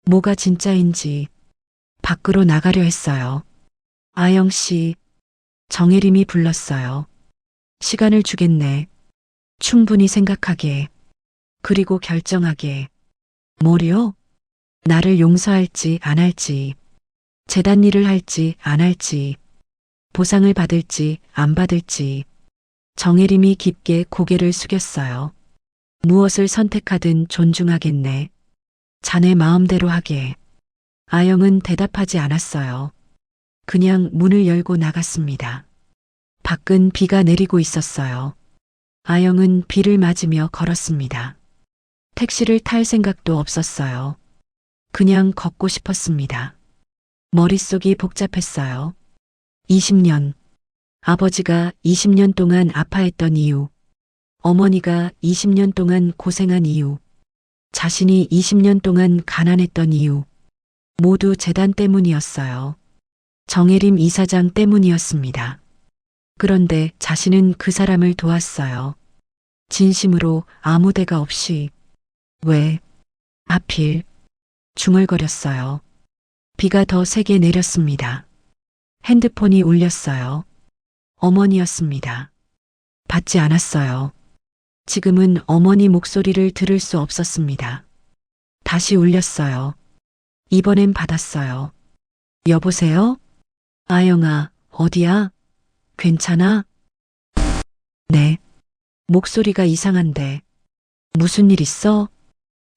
뭐가 진짜인지. 밖으로 나가려 했어요. 아영 씨, 정혜림이 불렀어요. 시간을 주겠네. 충분히 생각하게. 그리고 결정하게. 뭐요? 나를 용서할지 안 할지. 재단 일을 할지 안 할지. 보상을 받을지 안 받을지. 정혜림이 깊게 고개를 숙였어요. 무엇을 선택하든 존중하겠네. 자네 마음대로 하게. 아영은 대답하지 않았어요. 그냥 문을 열고 나갔습니다. 밖은 비가 내리고 있었어요. 아영은 비를 맞으며 걸었습니다. 택시를 탈 생각도 없었어요. 그냥 걷고 싶었습니다. 머릿속이 복잡했어요. 20년. 아버지가 20년 동안 아파했던 이유. 어머니가 20년 동안 고생한 이유. 자신이 20년 동안 가난했던 이유. 모두 재단 때문이었어요. 정혜림 이사장 때문이었습니다. 그런데 자신은 그 사람을 도왔어요. 진심으로 아무 데가 없이. 왜? 하필. 중얼거렸어요. 비가 더 세게 내렸습니다. 핸드폰이 울렸어요. 어머니였습니다. 받지 않았어요. 지금은 어머니 목소리를 들을 수 없었습니다. 다시 울렸어요. 이번엔 받았어요. 여보세요? 아영아, 어디야? 괜찮아? 네. 목소리가 이상한데. 무슨 일 있어?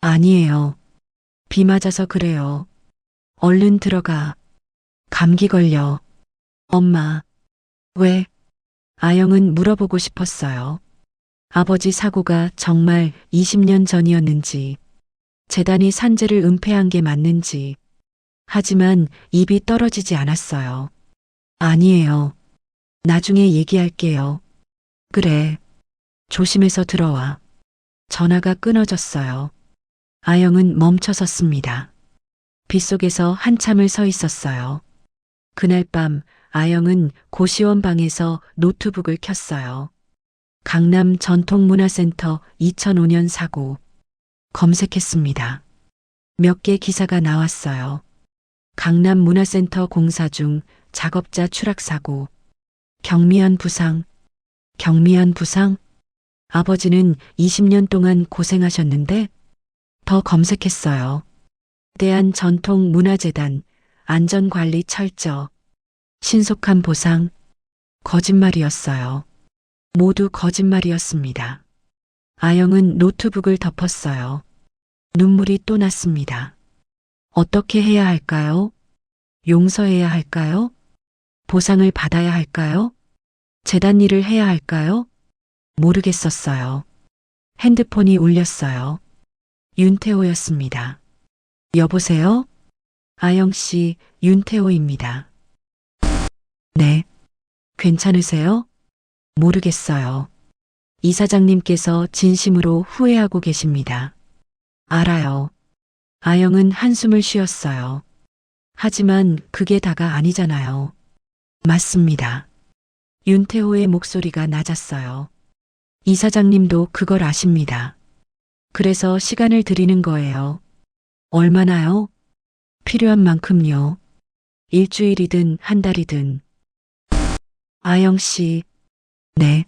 아니에요. 비 맞아서 그래요. 얼른 들어가. 감기 걸려. 엄마. 왜? 아영은 물어보고 싶었어요. 아버지 사고가 정말 20년 전이었는지, 재단이 산재를 은폐한 게 맞는지. 하지만 입이 떨어지지 않았어요. 아니에요. 나중에 얘기할게요. 그래. 조심해서 들어와. 전화가 끊어졌어요. 아영은 멈춰섰습니다. 빗속에서 한참을 서 있었어요. 그날 밤 아영은 고시원 방에서 노트북을 켰어요. 강남 전통문화센터 2005년 사고. 검색했습니다. 몇 개 기사가 나왔어요. 강남 문화센터 공사 중 작업자 추락 사고. 경미한 부상. 경미한 부상? 아버지는 20년 동안 고생하셨는데? 더 검색했어요. 대한전통문화재단 안전관리 철저. 신속한 보상. 거짓말이었어요. 모두 거짓말이었습니다. 아영은 노트북을 덮었어요. 눈물이 또 났습니다. 어떻게 해야 할까요? 용서해야 할까요? 보상을 받아야 할까요? 재단 일을 해야 할까요? 모르겠었어요. 핸드폰이 울렸어요. 윤태호였습니다. 여보세요? 아영 씨, 윤태호입니다. 네. 괜찮으세요? 모르겠어요. 이사장님께서 진심으로 후회하고 계십니다. 알아요. 아영은 한숨을 쉬었어요. 하지만 그게 다가 아니잖아요. 맞습니다. 윤태호의 목소리가 낮았어요. 이사장님도 그걸 아십니다. 그래서 시간을 드리는 거예요. 얼마나요? 필요한 만큼요. 일주일이든 한 달이든. 아영 씨, 네.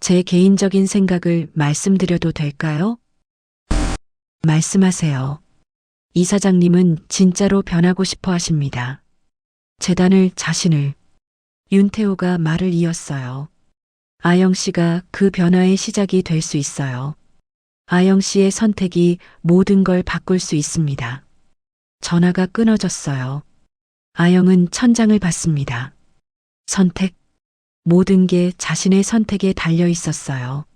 제 개인적인 생각을 말씀드려도 될까요? 말씀하세요. 이사장님은 진짜로 변하고 싶어 하십니다. 재단을, 자신을. 윤태호가 말을 이었어요. 아영 씨가 그 변화의 시작이 될 수 있어요. 아영 씨의 선택이 모든 걸 바꿀 수 있습니다. 전화가 끊어졌어요. 아영은 천장을 봤습니다. 선택. 모든 게 자신의 선택에 달려 있었어요.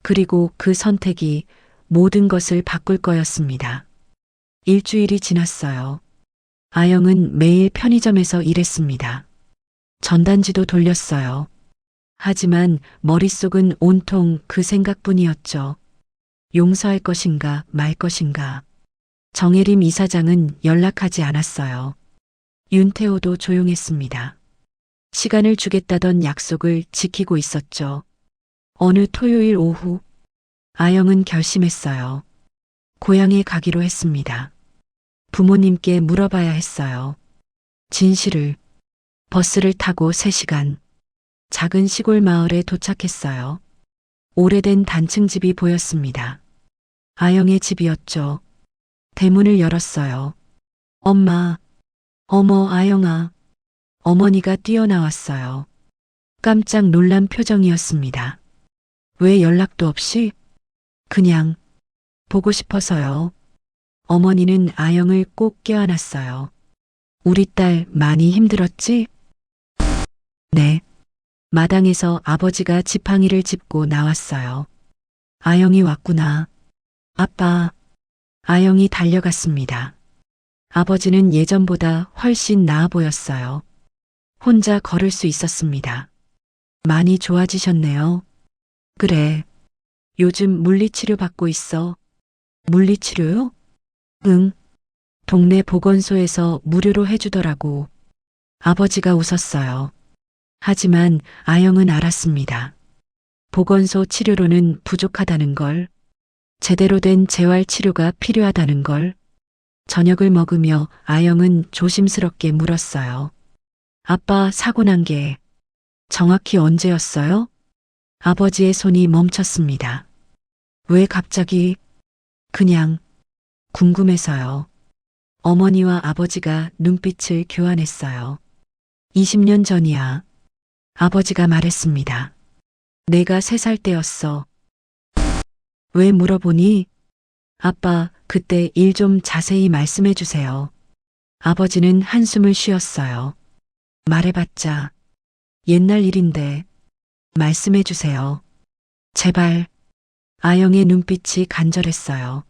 그리고 그 선택이 모든 것을 바꿀 거였습니다. 일주일이 지났어요. 아영은 매일 편의점에서 일했습니다. 전단지도 돌렸어요. 하지만 머릿속은 온통 그 생각뿐이었죠. 용서할 것인가 말 것인가. 정혜림 이사장은 연락하지 않았어요. 윤태호도 조용했습니다. 시간을 주겠다던 약속을 지키고 있었죠. 어느 토요일 오후, 아영은 결심했어요. 고향에 가기로 했습니다. 부모님께 물어봐야 했어요. 진실을. 버스를 타고 3시간. 작은 시골 마을에 도착했어요. 오래된 단층 집이 보였습니다. 아영의 집이었죠. 대문을 열었어요. 엄마, 어머 아영아. 어머니가 뛰어나왔어요. 깜짝 놀란 표정이었습니다. 왜 연락도 없이? 그냥 보고 싶어서요. 어머니는 아영을 꼭 껴안았어요. 우리 딸 많이 힘들었지? 네. 마당에서 아버지가 지팡이를 짚고 나왔어요. 아영이 왔구나. 아빠. 아영이 달려갔습니다. 아버지는 예전보다 훨씬 나아 보였어요. 혼자 걸을 수 있었습니다. 많이 좋아지셨네요. 그래. 요즘 물리치료 받고 있어. 물리치료요? 응. 동네 보건소에서 무료로 해주더라고. 아버지가 웃었어요. 하지만 아영은 알았습니다. 보건소 치료로는 부족하다는 걸, 제대로 된 재활 치료가 필요하다는 걸. 저녁을 먹으며 아영은 조심스럽게 물었어요. 아빠 사고 난 게 정확히 언제였어요? 아버지의 손이 멈췄습니다. 왜 갑자기? 그냥 궁금해서요. 어머니와 아버지가 눈빛을 교환했어요. 20년 전이야. 아버지가 말했습니다. 내가 3살 때였어. 왜 물어보니? 아빠, 그때 일 좀 자세히 말씀해 주세요. 아버지는 한숨을 쉬었어요. 말해봤자 옛날 일인데 말씀해 주세요. 제발. 아영의 눈빛이 간절했어요.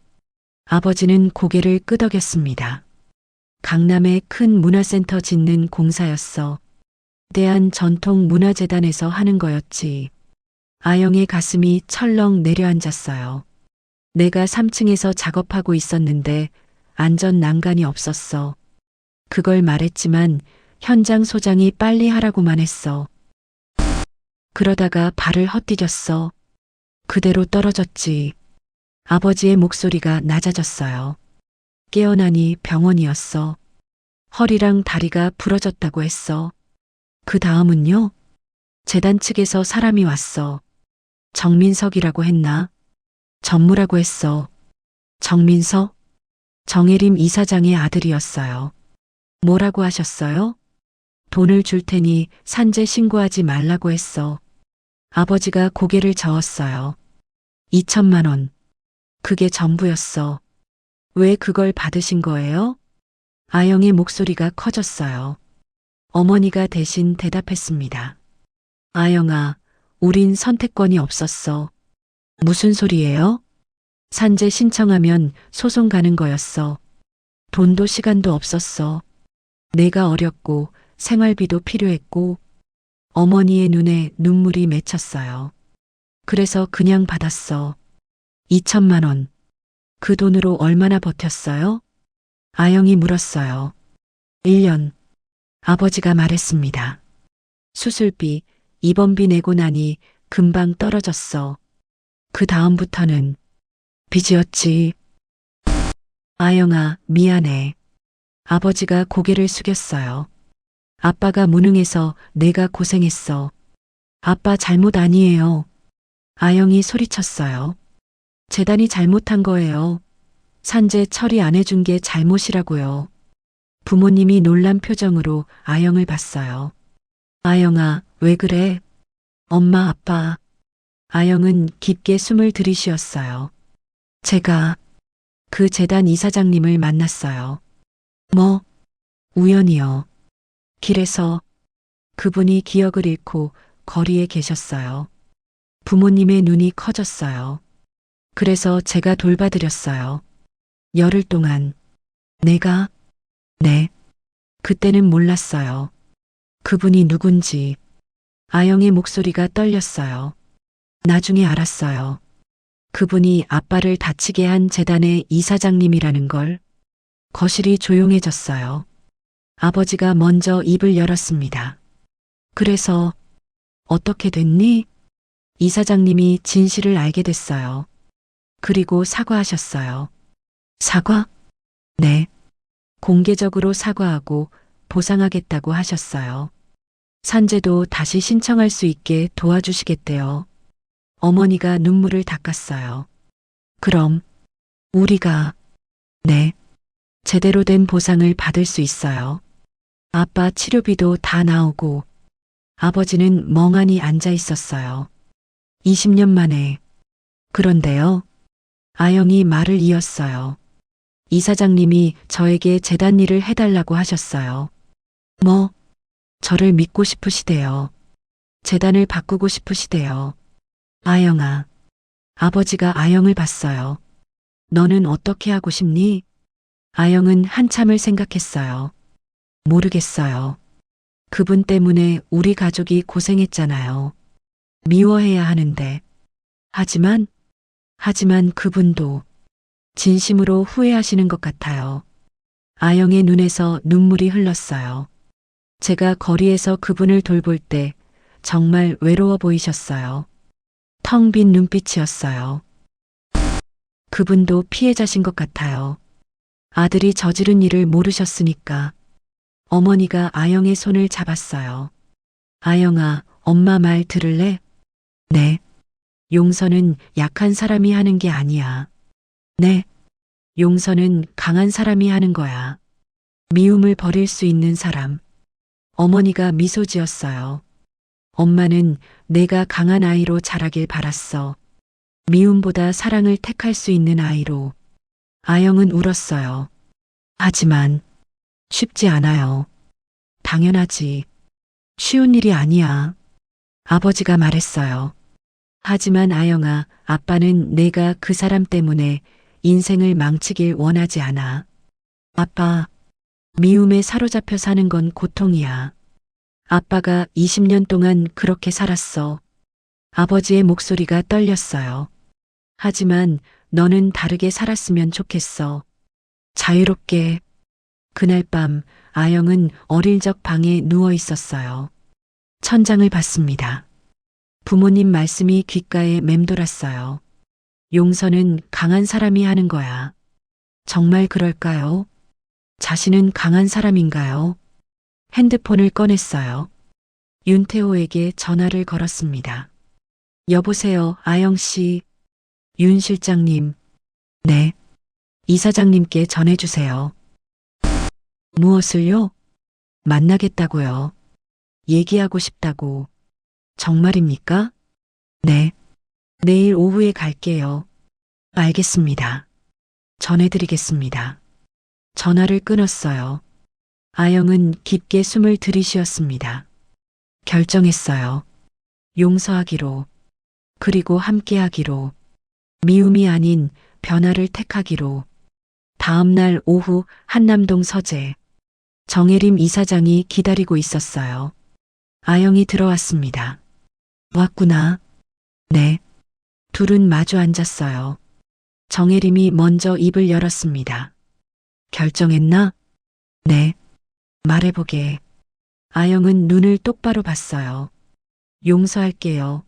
아버지는 고개를 끄덕였습니다. 강남의 큰 문화센터 짓는 공사였어. 대한전통문화재단에서 하는 거였지. 아영의 가슴이 철렁 내려앉았어요. 내가 3층에서 작업하고 있었는데 안전 난간이 없었어. 그걸 말했지만 현장 소장이 빨리 하라고만 했어. 그러다가 발을 헛디뎠어. 그대로 떨어졌지. 아버지의 목소리가 낮아졌어요. 깨어나니 병원이었어. 허리랑 다리가 부러졌다고 했어. 그 다음은요? 재단 측에서 사람이 왔어. 정민석이라고 했나? 전무라고 했어. 정민석? 정혜림 이사장의 아들이었어요. 뭐라고 하셨어요? 돈을 줄 테니 산재 신고하지 말라고 했어. 아버지가 고개를 저었어요. 2천만 원. 그게 전부였어. 왜 그걸 받으신 거예요? 아영의 목소리가 커졌어요. 어머니가 대신 대답했습니다. 아영아, 우린 선택권이 없었어. 무슨 소리예요? 산재 신청하면 소송 가는 거였어. 돈도 시간도 없었어. 내가 어렸고 생활비도 필요했고 어머니의 눈에 눈물이 맺혔어요. 그래서 그냥 받았어. 2천만 원. 그 돈으로 얼마나 버텼어요? 아영이 물었어요. 1년. 아버지가 말했습니다. 수술비, 입원비 내고 나니 금방 떨어졌어. 그 다음부터는 빚이었지. 아영아, 미안해. 아버지가 고개를 숙였어요. 아빠가 무능해서 내가 고생했어. 아빠 잘못 아니에요. 아영이 소리쳤어요. 재단이 잘못한 거예요. 산재 처리 안 해준 게 잘못이라고요. 부모님이 놀란 표정으로 아영을 봤어요. 아영아, 왜 그래? 엄마, 아빠. 아영은 깊게 숨을 들이쉬었어요. 제가 그 재단 이사장님을 만났어요. 뭐, 우연이요. 길에서 그분이 기억을 잃고 거리에 계셨어요. 부모님의 눈이 커졌어요. 그래서 제가 돌봐드렸어요. 열흘 동안. 내가, 네. 그때는 몰랐어요. 그분이 누군지. 아영의 목소리가 떨렸어요. 나중에 알았어요. 그분이 아빠를 다치게 한 재단의 이사장님이라는 걸. 거실이 조용해졌어요. 아버지가 먼저 입을 열었습니다. 그래서 어떻게 됐니? 이사장님이 진실을 알게 됐어요. 그리고 사과하셨어요. 사과? 네. 공개적으로 사과하고 보상하겠다고 하셨어요. 산재도 다시 신청할 수 있게 도와주시겠대요. 어머니가 눈물을 닦았어요. 그럼 우리가 네. 제대로 된 보상을 받을 수 있어요. 아빠 치료비도 다 나오고 아버지는 멍하니 앉아 있었어요. 20년 만에. 그런데요. 아영이 말을 이었어요. 이사장님이 저에게 재단 일을 해달라고 하셨어요. 뭐, 저를 믿고 싶으시대요. 재단을 바꾸고 싶으시대요. 아영아. 아버지가 아영을 봤어요. 너는 어떻게 하고 싶니? 아영은 한참을 생각했어요. 모르겠어요. 그분 때문에 우리 가족이 고생했잖아요. 미워해야 하는데. 하지만 그분도 진심으로 후회하시는 것 같아요. 아영의 눈에서 눈물이 흘렀어요. 제가 거리에서 그분을 돌볼 때 정말 외로워 보이셨어요. 텅 빈 눈빛이었어요. 그분도 피해자신 것 같아요. 아들이 저지른 일을 모르셨으니까. 어머니가 아영의 손을 잡았어요. 아영아, 엄마 말 들을래? 네. 용서는 약한 사람이 하는 게 아니야. 네. 용서는 강한 사람이 하는 거야. 미움을 버릴 수 있는 사람. 어머니가 미소 지었어요. 엄마는 내가 강한 아이로 자라길 바랐어. 미움보다 사랑을 택할 수 있는 아이로. 아영은 울었어요. 하지만 쉽지 않아요. 당연하지. 쉬운 일이 아니야. 아버지가 말했어요. 하지만 아영아, 아빠는 내가 그 사람 때문에 인생을 망치길 원하지 않아. 아빠, 미움에 사로잡혀 사는 건 고통이야. 아빠가 20년 동안 그렇게 살았어. 아버지의 목소리가 떨렸어요. 하지만 너는 다르게 살았으면 좋겠어. 자유롭게. 그날 밤 아영은 어릴 적 방에 누워 있었어요. 천장을 봤습니다. 부모님 말씀이 귓가에 맴돌았어요. 용서는 강한 사람이 하는 거야. 정말 그럴까요? 자신은 강한 사람인가요? 핸드폰을 꺼냈어요. 윤태호에게 전화를 걸었습니다. 여보세요, 아영 씨. 윤 실장님. 네. 이사장님께 전해주세요. 무엇을요? 만나겠다고요. 얘기하고 싶다고. 정말입니까? 네. 내일 오후에 갈게요. 알겠습니다. 전해드리겠습니다. 전화를 끊었어요. 아영은 깊게 숨을 들이쉬었습니다. 결정했어요. 용서하기로. 그리고 함께하기로. 미움이 아닌 변화를 택하기로. 다음 날 오후 한남동 서재. 정혜림 이사장이 기다리고 있었어요. 아영이 들어왔습니다. 왔구나. 네. 둘은 마주 앉았어요. 정혜림이 먼저 입을 열었습니다. 결정했나? 네. 말해보게. 아영은 눈을 똑바로 봤어요. 용서할게요.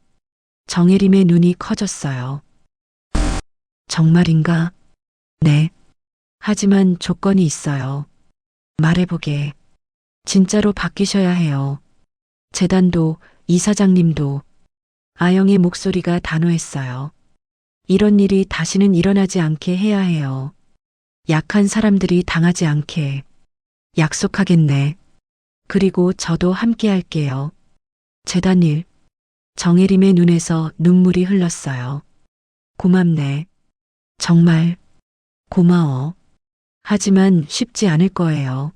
정혜림의 눈이 커졌어요. 정말인가? 네. 하지만 조건이 있어요. 말해보게. 진짜로 바뀌셔야 해요. 재단도, 이사장님도. 아영의 목소리가 단호했어요. 이런 일이 다시는 일어나지 않게 해야 해요. 약한 사람들이 당하지 않게. 약속하겠네. 그리고 저도 함께 할게요. 재단 일. 정혜림의 눈에서 눈물이 흘렀어요. 고맙네. 정말 고마워. 하지만 쉽지 않을 거예요.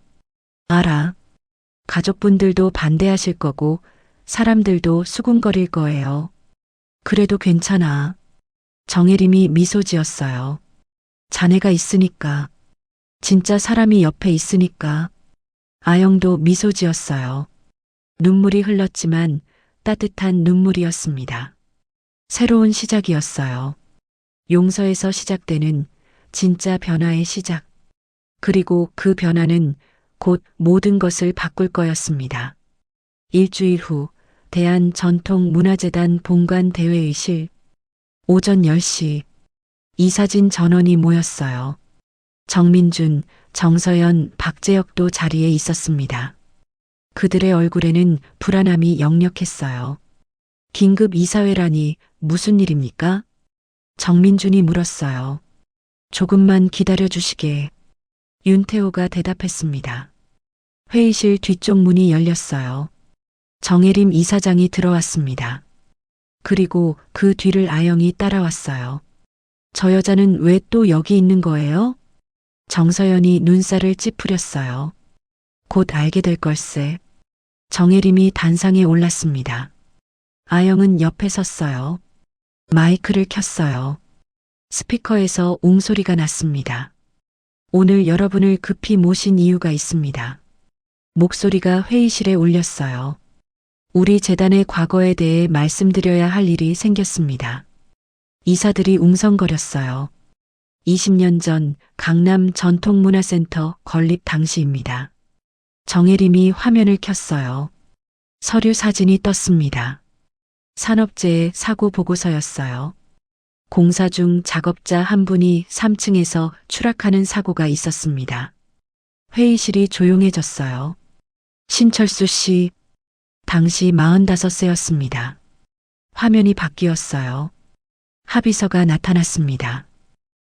알아. 가족분들도 반대하실 거고 사람들도 수군거릴 거예요. 그래도 괜찮아. 정혜림이 미소 지었어요. 자네가 있으니까. 진짜 사람이 옆에 있으니까. 아영도 미소 지었어요. 눈물이 흘렀지만 따뜻한 눈물이었습니다. 새로운 시작이었어요. 용서에서 시작되는 진짜 변화의 시작. 그리고 그 변화는 곧 모든 것을 바꿀 거였습니다. 일주일 후 대한전통문화재단 본관 대회의실 오전 10시 이사진 전원이 모였어요. 정민준, 정서연, 박재혁도 자리에 있었습니다. 그들의 얼굴에는 불안함이 역력했어요. 긴급 이사회라니 무슨 일입니까? 정민준이 물었어요. 조금만 기다려 주시게. 윤태호가 대답했습니다. 회의실 뒤쪽 문이 열렸어요. 정혜림 이사장이 들어왔습니다. 그리고 그 뒤를 아영이 따라왔어요. 저 여자는 왜 또 여기 있는 거예요? 정서연이 눈살을 찌푸렸어요. 곧 알게 될 걸세. 정혜림이 단상에 올랐습니다. 아영은 옆에 섰어요. 마이크를 켰어요. 스피커에서 웅소리가 났습니다. 오늘 여러분을 급히 모신 이유가 있습니다. 목소리가 회의실에 울렸어요. 우리 재단의 과거에 대해 말씀드려야 할 일이 생겼습니다. 이사들이 웅성거렸어요. 20년 전 강남 전통문화센터 건립 당시입니다. 정혜림이 화면을 켰어요. 서류 사진이 떴습니다. 산업재해 사고 보고서였어요. 공사 중 작업자 한 분이 3층에서 추락하는 사고가 있었습니다. 회의실이 조용해졌어요. 신철수 씨, 당시 45세였습니다. 화면이 바뀌었어요. 합의서가 나타났습니다.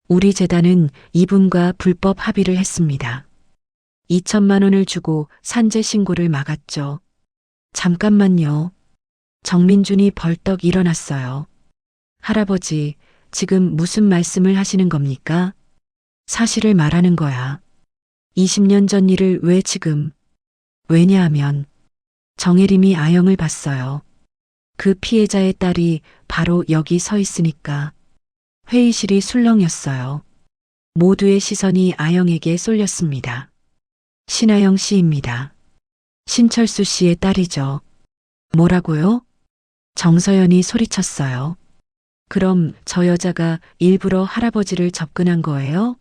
우리 재단은 이분과 불법 합의를 했습니다. 2천만 원을 주고 산재 신고를 막았죠. 잠깐만요. 정민준이 벌떡 일어났어요. 할아버지, 지금 무슨 말씀을 하시는 겁니까? 사실을 말하는 거야. 20년 전 일을 왜 지금? 왜냐하면 정혜림이 아영을 봤어요. 그 피해자의 딸이 바로 여기 서 있으니까. 회의실이 술렁였어요. 모두의 시선이 아영에게 쏠렸습니다. 신아영 씨입니다. 신철수 씨의 딸이죠. 뭐라고요? 정서연이 소리쳤어요. 그럼 저 여자가 일부러 할아버지를 접근한 거예요?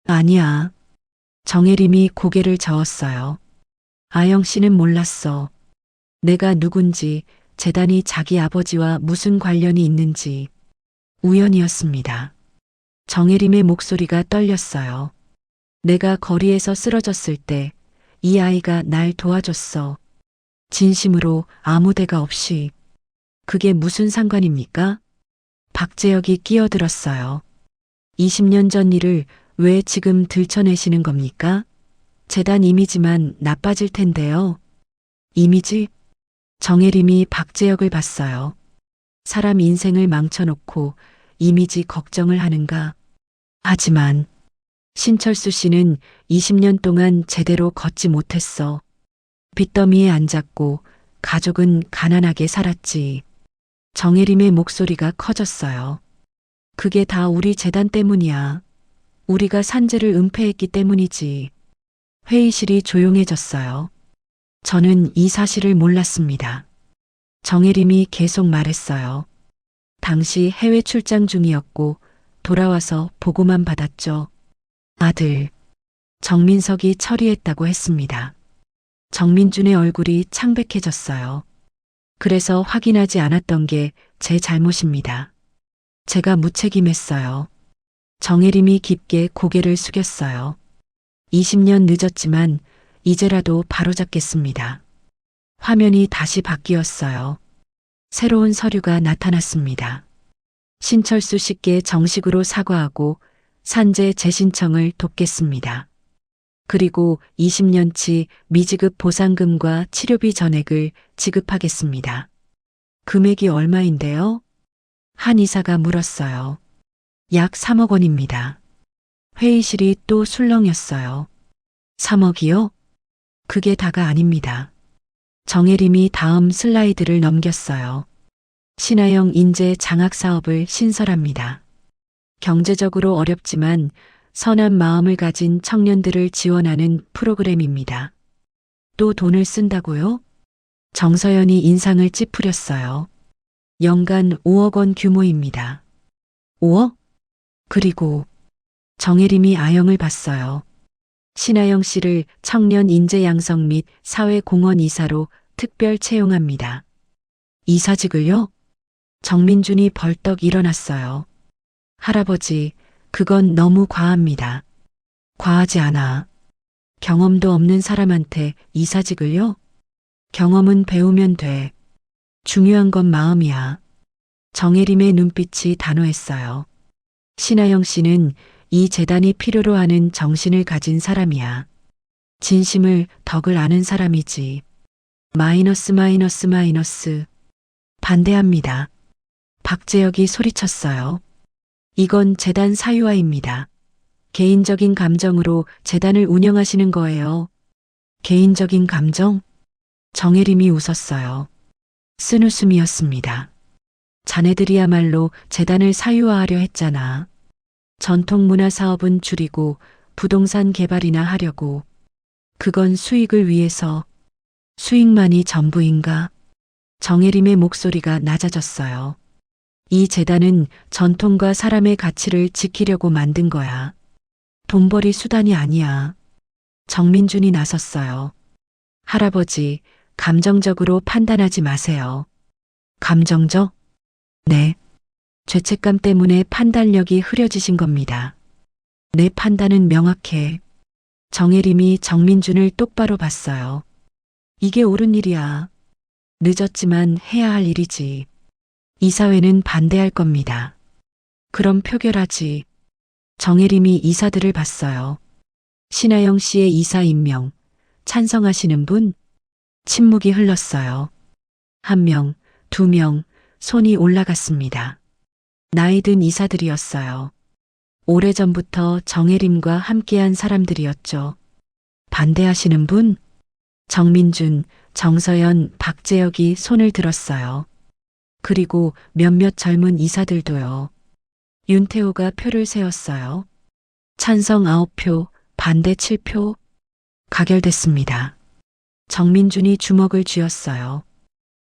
아니야. 정혜림이 고개를 저었어요. 아영 씨는 몰랐어. 내가 누군지, 재단이 자기 아버지와 무슨 관련이 있는지. 우연이었습니다. 정혜림의 목소리가 떨렸어요. 내가 거리에서 쓰러졌을 때 이 아이가 날 도와줬어. 진심으로 아무 데가 없이. 그게 무슨 상관입니까? 박재혁이 끼어들었어요. 20년 전 일을 왜 지금 들춰내시는 겁니까? 재단 이미지만 나빠질 텐데요. 이미지? 정혜림이 박재혁을 봤어요. 사람 인생을 망쳐놓고 이미지 걱정을 하는가? 하지만 신철수 씨는 20년 동안 제대로 걷지 못했어. 빚더미에 앉았고 가족은 가난하게 살았지. 정혜림의 목소리가 커졌어요. 그게 다 우리 재단 때문이야. 우리가 산재를 은폐했기 때문이지. 회의실이 조용해졌어요. 저는 이 사실을 몰랐습니다. 정혜림이 계속 말했어요. 당시 해외 출장 중이었고 돌아와서 보고만 받았죠. 아들, 정민석이 처리했다고 했습니다. 정민준의 얼굴이 창백해졌어요. 그래서 확인하지 않았던 게 제 잘못입니다. 제가 무책임했어요. 정혜림이 깊게 고개를 숙였어요. 20년 늦었지만 이제라도 바로잡겠습니다. 화면이 다시 바뀌었어요. 새로운 서류가 나타났습니다. 신철수 씨께 정식으로 사과하고 산재 재신청을 돕겠습니다. 그리고 20년치 미지급 보상금과 치료비 전액을 지급하겠습니다. 금액이 얼마인데요? 한 이사가 물었어요. 약 3억 원입니다. 회의실이 또 술렁였어요. 3억이요? 그게 다가 아닙니다. 정혜림이 다음 슬라이드를 넘겼어요. 신하영 인재 장학 사업을 신설합니다. 경제적으로 어렵지만 선한 마음을 가진 청년들을 지원하는 프로그램입니다. 또 돈을 쓴다고요? 정서연이 인상을 찌푸렸어요. 연간 5억 원 규모입니다. 5억? 그리고 정혜림이 아영을 봤어요. 신하영 씨를 청년 인재 양성 및 사회공헌 이사로 특별 채용합니다. 이사직을요? 정민준이 벌떡 일어났어요. 할아버지, 그건 너무 과합니다. 과하지 않아. 경험도 없는 사람한테 이사직을요? 경험은 배우면 돼. 중요한 건 마음이야. 정혜림의 눈빛이 단호했어요. 신하영 씨는 이 재단이 필요로 하는 정신을 가진 사람이야. 진심을 덕을 아는 사람이지. 마이너스 마이너스 마이너스. 반대합니다. 박재혁이 소리쳤어요. 이건 재단 사유화입니다. 개인적인 감정으로 재단을 운영하시는 거예요. 개인적인 감정? 정혜림이 웃었어요. 쓴웃음이었습니다. 자네들이야말로 재단을 사유화하려 했잖아. 전통문화 사업은 줄이고 부동산 개발이나 하려고. 그건 수익을 위해서. 수익만이 전부인가? 정혜림의 목소리가 낮아졌어요. 이 재단은 전통과 사람의 가치를 지키려고 만든 거야. 돈벌이 수단이 아니야. 정민준이 나섰어요. 할아버지, 감정적으로 판단하지 마세요. 감정적? 네. 죄책감 때문에 판단력이 흐려지신 겁니다. 내 판단은 명확해. 정혜림이 정민준을 똑바로 봤어요. 이게 옳은 일이야. 늦었지만 해야 할 일이지. 이사회는 반대할 겁니다. 그럼 표결하지. 정혜림이 이사들을 봤어요. 신하영 씨의 이사 임명. 찬성하시는 분? 침묵이 흘렀어요. 1명, 2명, 손이 올라갔습니다. 나이든 이사들이었어요. 오래전부터 정혜림과 함께한 사람들이었죠. 반대하시는 분? 정민준, 정서연, 박재혁이 손을 들었어요. 그리고 몇몇 젊은 이사들도요. 윤태호가 표를 세웠어요. 찬성 9표, 반대 7표. 가결됐습니다. 정민준이 주먹을 쥐었어요.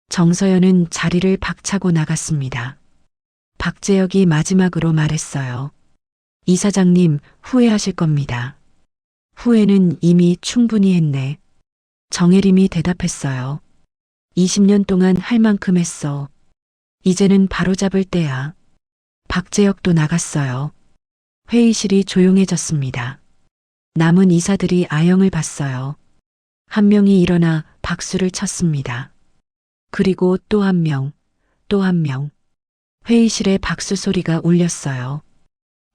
정서연은 자리를 박차고 나갔습니다. 박재혁이 마지막으로 말했어요. 이사장님, 후회하실 겁니다. 후회는 이미 충분히 했네. 정혜림이 대답했어요. 20년 동안 할 만큼 했어. 이제는 바로잡을 때야. 박재혁도 나갔어요. 회의실이 조용해졌습니다. 남은 이사들이 아영을 봤어요. 한 명이 일어나 박수를 쳤습니다. 그리고 또 한 명, 또 한 명. 회의실에 박수 소리가 울렸어요.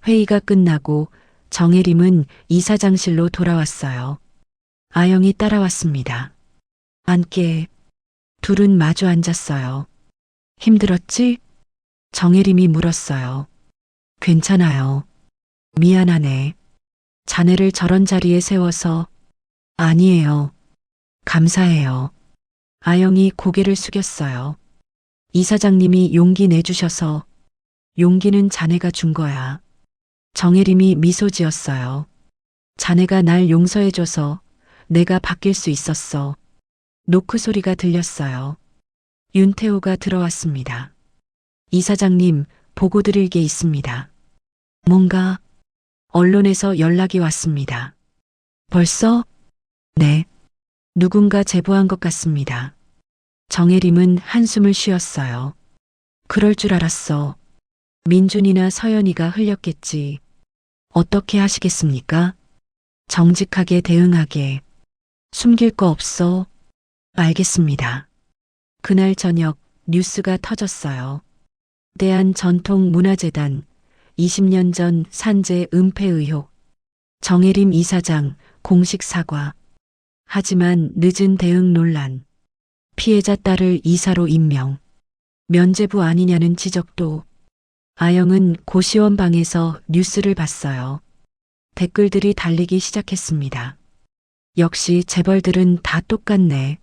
회의가 끝나고 정혜림은 이사장실로 돌아왔어요. 아영이 따라왔습니다. 앉게. 둘은 마주 앉았어요. 힘들었지? 정혜림이 물었어요. 괜찮아요. 미안하네. 자네를 저런 자리에 세워서. 아니에요. 감사해요. 아영이 고개를 숙였어요. 이사장님이 용기 내주셔서. 용기는 자네가 준 거야. 정혜림이 미소 지었어요. 자네가 날 용서해줘서 내가 바뀔 수 있었어. 노크 소리가 들렸어요. 윤태호가 들어왔습니다. 이사장님, 보고 드릴 게 있습니다. 뭔가? 언론에서 연락이 왔습니다. 벌써? 네. 누군가 제보한 것 같습니다. 정혜림은 한숨을 쉬었어요. 그럴 줄 알았어. 민준이나 서연이가 흘렸겠지. 어떻게 하시겠습니까? 정직하게 대응하게. 숨길 거 없어. 알겠습니다. 그날 저녁 뉴스가 터졌어요. 대한전통문화재단 20년 전 산재 은폐 의혹. 정혜림 이사장 공식 사과. 하지만 늦은 대응 논란. 피해자 딸을 이사로 임명. 면죄부 아니냐는 지적도. 아영은 고시원 방에서 뉴스를 봤어요. 댓글들이 달리기 시작했습니다. 역시 재벌들은 다 똑같네.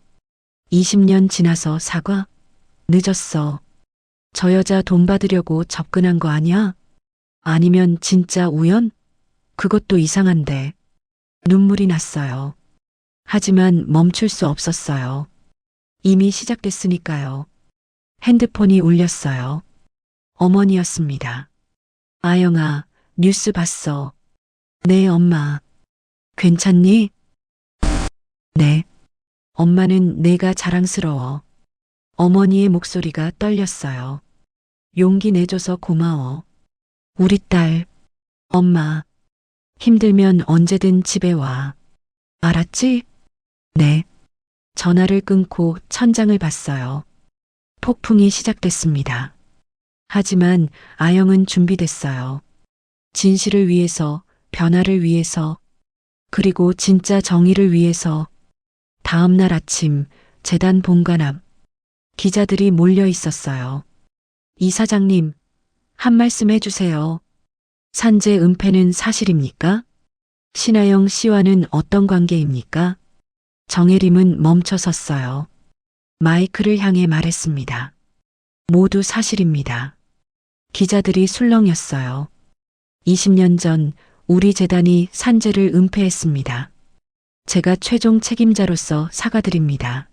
20년 지나서 사과? 늦었어. 저 여자 돈 받으려고 접근한 거 아니야? 아니면 진짜 우연? 그것도 이상한데. 눈물이 났어요. 하지만 멈출 수 없었어요. 이미 시작됐으니까요. 핸드폰이 울렸어요. 어머니였습니다. 아영아, 뉴스 봤어. 네, 엄마. 괜찮니? 네. 엄마는 내가 자랑스러워. 어머니의 목소리가 떨렸어요. 용기 내줘서 고마워. 우리 딸. 엄마. 힘들면 언제든 집에 와. 알았지? 네. 전화를 끊고 천장을 봤어요. 폭풍이 시작됐습니다. 하지만 아영은 준비됐어요. 진실을 위해서, 변화를 위해서, 그리고 진짜 정의를 위해서. 다음 날 아침 재단 본관 앞 기자들이 몰려 있었어요. 이사장님, 한 말씀 해주세요. 산재 은폐는 사실입니까? 신하영 씨와는 어떤 관계입니까? 정혜림은 멈춰 섰어요. 마이크를 향해 말했습니다. 모두 사실입니다. 기자들이 술렁였어요. 20년 전 우리 재단이 산재를 은폐했습니다. 제가 최종 책임자로서 사과드립니다.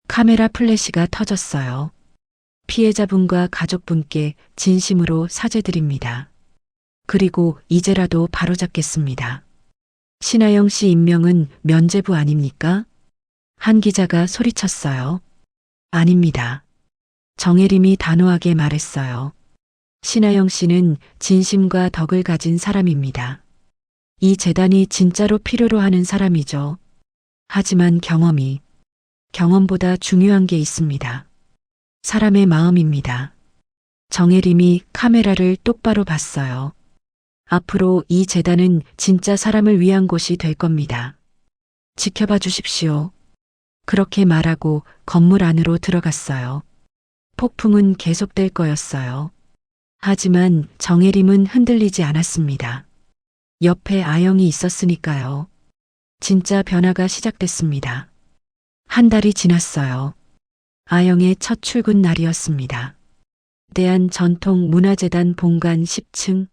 카메라 플래시가 터졌어요. 피해자분과 가족분께 진심으로 사죄드립니다. 그리고 이제라도 바로잡겠습니다. 신하영 씨 임명은 면죄부 아닙니까? 한 기자가 소리쳤어요. 아닙니다. 정혜림이 단호하게 말했어요. 신하영 씨는 진심과 덕을 가진 사람입니다. 이 재단이 진짜로 필요로 하는 사람이죠. 하지만 경험보다 중요한 게 있습니다. 사람의 마음입니다. 정혜림이 카메라를 똑바로 봤어요. 앞으로 이 재단은 진짜 사람을 위한 곳이 될 겁니다. 지켜봐 주십시오. 그렇게 말하고 건물 안으로 들어갔어요. 폭풍은 계속될 거였어요. 하지만 정혜림은 흔들리지 않았습니다. 옆에 아영이 있었으니까요. 진짜 변화가 시작됐습니다. 한 달이 지났어요. 아영의 첫 출근 날이었습니다. 대한전통문화재단 본관 10층.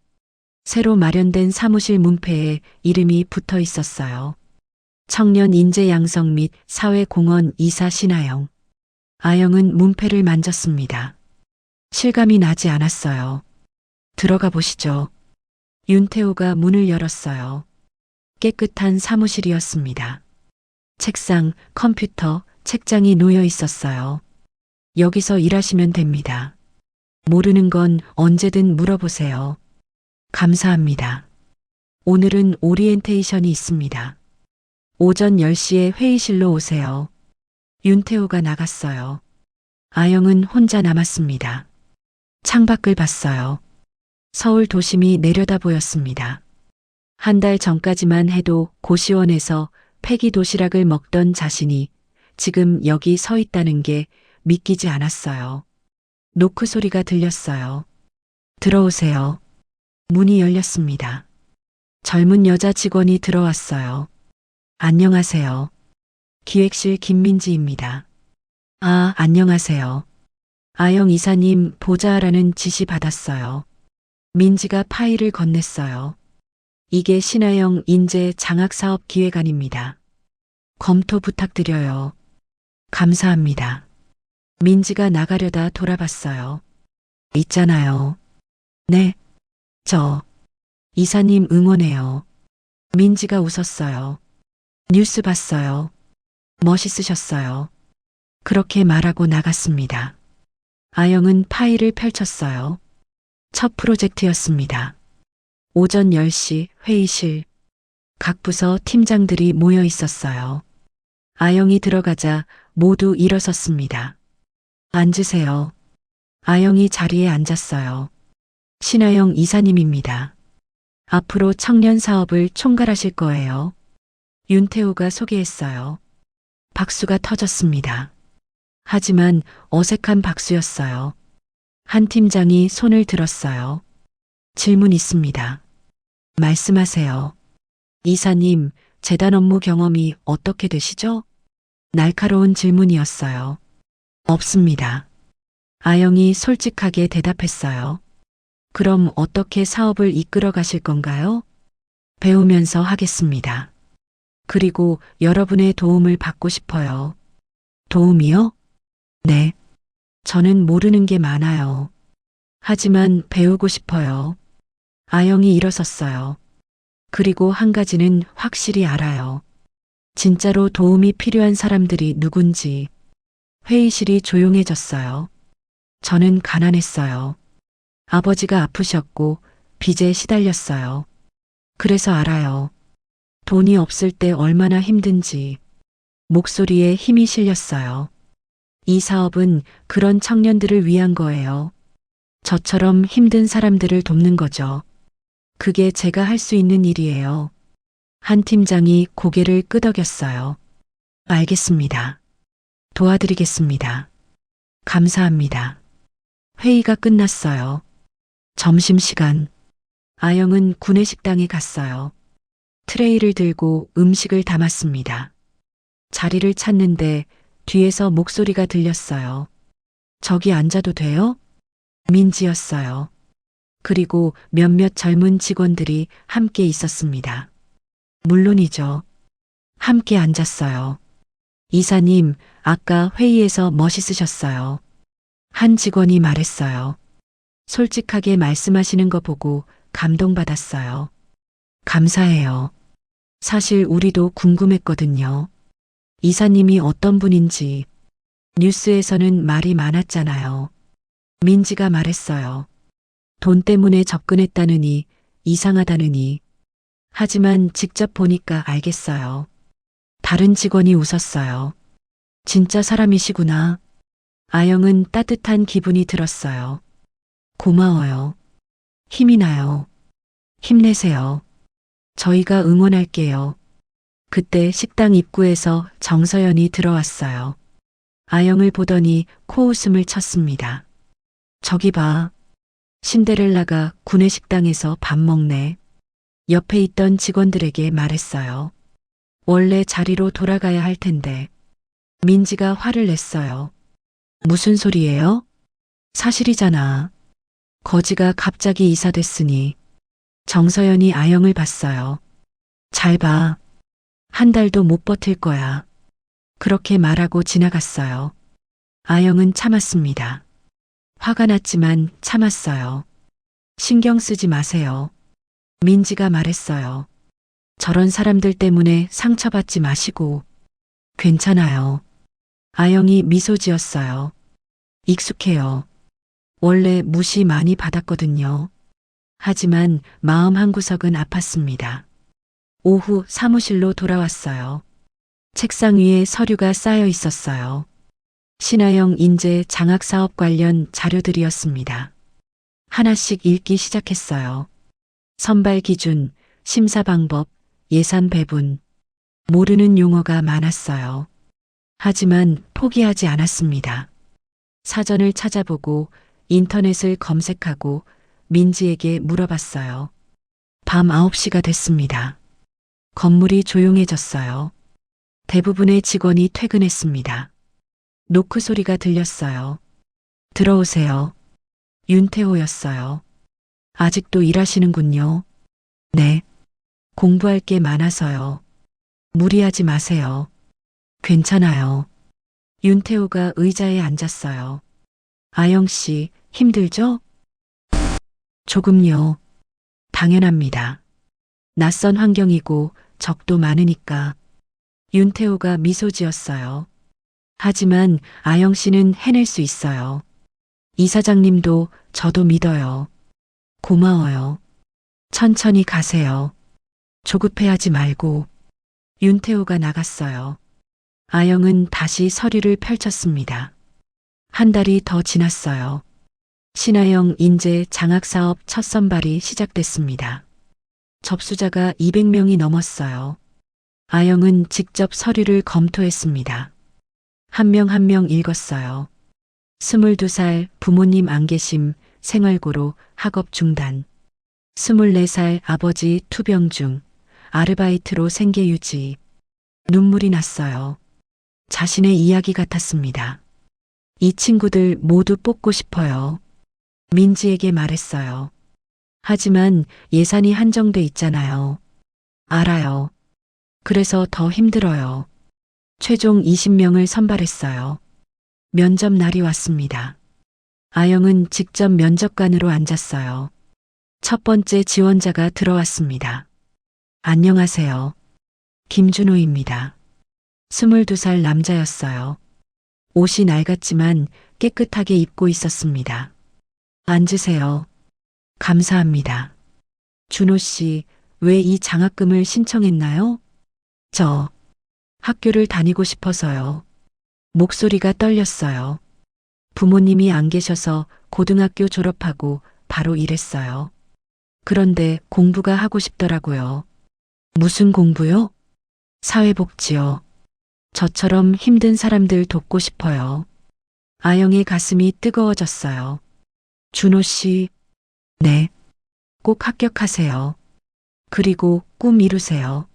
새로 마련된 사무실 문패에 이름이 붙어 있었어요. 청년 인재 양성 및 사회공헌 이사 신하영. 아영은 문패를 만졌습니다. 실감이 나지 않았어요. 들어가 보시죠. 윤태호가 문을 열었어요. 깨끗한 사무실이었습니다. 책상, 컴퓨터, 책장이 놓여 있었어요. 여기서 일하시면 됩니다. 모르는 건 언제든 물어보세요. 감사합니다. 오늘은 오리엔테이션이 있습니다. 오전 10시에 회의실로 오세요. 윤태호가 나갔어요. 아영은 혼자 남았습니다. 창밖을 봤어요. 서울 도심이 내려다 보였습니다. 한 달 전까지만 해도 고시원에서 폐기 도시락을 먹던 자신이 지금 여기 서 있다는 게 믿기지 않았어요. 노크 소리가 들렸어요. 들어오세요. 문이 열렸습니다. 젊은 여자 직원이 들어왔어요. 안녕하세요. 기획실 김민지입니다. 아, 안녕하세요. 아영 이사님 보자하라는 지시 받았어요. 민지가 파일을 건넸어요. 이게 신하영 인재 장학사업 기획안입니다. 검토 부탁드려요. 감사합니다. 민지가 나가려다 돌아봤어요. 있잖아요. 네. 저 이사님 응원해요. 민지가 웃었어요. 뉴스 봤어요. 멋있으셨어요. 그렇게 말하고 나갔습니다. 아영은 파일을 펼쳤어요. 첫 프로젝트였습니다. 오전 10시 회의실. 각 부서 팀장들이 모여 있었어요. 아영이 들어가자 모두 일어섰습니다. 앉으세요. 아영이 자리에 앉았어요. 신하영 이사님입니다. 앞으로 청년 사업을 총괄하실 거예요. 윤태호가 소개했어요. 박수가 터졌습니다. 하지만 어색한 박수였어요. 한 팀장이 손을 들었어요. 질문 있습니다. 말씀하세요. 이사님, 재단 업무 경험이 어떻게 되시죠? 날카로운 질문이었어요. 없습니다. 아영이 솔직하게 대답했어요. 그럼 어떻게 사업을 이끌어 가실 건가요? 배우면서 하겠습니다. 그리고 여러분의 도움을 받고 싶어요. 도움이요? 네. 저는 모르는 게 많아요. 하지만 배우고 싶어요. 아영이 일어섰어요. 그리고 한 가지는 확실히 알아요. 진짜로 도움이 필요한 사람들이 누군지. 회의실이 조용해졌어요. 저는 가난했어요. 아버지가 아프셨고 빚에 시달렸어요. 그래서 알아요. 돈이 없을 때 얼마나 힘든지. 목소리에 힘이 실렸어요. 이 사업은 그런 청년들을 위한 거예요. 저처럼 힘든 사람들을 돕는 거죠. 그게 제가 할 수 있는 일이에요. 한 팀장이 고개를 끄덕였어요. 알겠습니다. 도와드리겠습니다. 감사합니다. 회의가 끝났어요. 점심시간. 아영은 구내식당에 갔어요. 트레이를 들고 음식을 담았습니다. 자리를 찾는데 뒤에서 목소리가 들렸어요. 저기 앉아도 돼요? 민지였어요. 그리고 몇몇 젊은 직원들이 함께 있었습니다. 물론이죠. 함께 앉았어요. 이사님, 아까 회의에서 멋있으셨어요. 한 직원이 말했어요. 솔직하게 말씀하시는 거 보고 감동받았어요. 감사해요. 사실 우리도 궁금했거든요. 이사님이 어떤 분인지. 뉴스에서는 말이 많았잖아요. 민지가 말했어요. 돈 때문에 접근했다느니, 이상하다느니. 하지만 직접 보니까 알겠어요. 다른 직원이 웃었어요. 진짜 사람이시구나. 아영은 따뜻한 기분이 들었어요. 고마워요. 힘이 나요. 힘내세요. 저희가 응원할게요. 그때 식당 입구에서 정서연이 들어왔어요. 아영을 보더니 코웃음을 쳤습니다. 저기 봐. 신데렐라가 구내식당에서 밥 먹네. 옆에 있던 직원들에게 말했어요. 원래 자리로 돌아가야 할 텐데. 민지가 화를 냈어요. 무슨 소리예요? 사실이잖아. 거지가 갑자기 이사됐으니. 정서연이 아영을 봤어요. 잘 봐. 한 달도 못 버틸 거야. 그렇게 말하고 지나갔어요. 아영은 참았습니다. 화가 났지만 참았어요. 신경 쓰지 마세요. 민지가 말했어요. 저런 사람들 때문에 상처받지 마시고. 괜찮아요. 아영이 미소 지었어요. 익숙해요. 원래 무시 많이 받았거든요. 하지만 마음 한구석은 아팠습니다. 오후 사무실로 돌아왔어요. 책상 위에 서류가 쌓여 있었어요. 신하영 인재 장학 사업 관련 자료들이었습니다. 하나씩 읽기 시작했어요. 선발 기준, 심사 방법, 예산 배분. 모르는 용어가 많았어요. 하지만 포기하지 않았습니다. 사전을 찾아보고 인터넷을 검색하고 민지에게 물어봤어요. 밤 9시가 됐습니다. 건물이 조용해졌어요. 대부분의 직원이 퇴근했습니다. 노크 소리가 들렸어요. 들어오세요. 윤태호였어요. 아직도 일하시는군요. 네. 공부할 게 많아서요. 무리하지 마세요. 괜찮아요. 윤태호가 의자에 앉았어요. 아영 씨, 힘들죠? 조금요. 당연합니다. 낯선 환경이고 적도 많으니까. 윤태호가 미소 지었어요. 하지만 아영 씨는 해낼 수 있어요. 이사장님도 저도 믿어요. 고마워요. 천천히 가세요. 조급해하지 말고. 윤태호가 나갔어요. 아영은 다시 서류를 펼쳤습니다. 한 달이 더 지났어요. 신하영 인재 장학사업 첫 선발이 시작됐습니다. 접수자가 200명이 넘었어요. 아영은 직접 서류를 검토했습니다. 한 명 한 명 읽었어요. 22살 부모님 안 계심 생활고로 학업 중단. 24살 아버지 투병 중 아르바이트로 생계 유지. 눈물이 났어요. 자신의 이야기 같았습니다. 이 친구들 모두 뽑고 싶어요. 민지에게 말했어요. 하지만 예산이 한정돼 있잖아요. 알아요. 그래서 더 힘들어요. 최종 20명을 선발했어요. 면접 날이 왔습니다. 아영은 직접 면접관으로 앉았어요. 첫 번째 지원자가 들어왔습니다. 안녕하세요. 김준호입니다. 22살 남자였어요. 옷이 낡았지만 깨끗하게 입고 있었습니다. 앉으세요. 감사합니다. 준호 씨, 왜 이 장학금을 신청했나요? 저 학교를 다니고 싶어서요. 목소리가 떨렸어요. 부모님이 안 계셔서 고등학교 졸업하고 바로 일했어요. 그런데 공부가 하고 싶더라고요. 무슨 공부요? 사회복지요. 저처럼 힘든 사람들 돕고 싶어요. 아영의 가슴이 뜨거워졌어요. 준호 씨, 네. 꼭 합격하세요. 그리고 꿈 이루세요.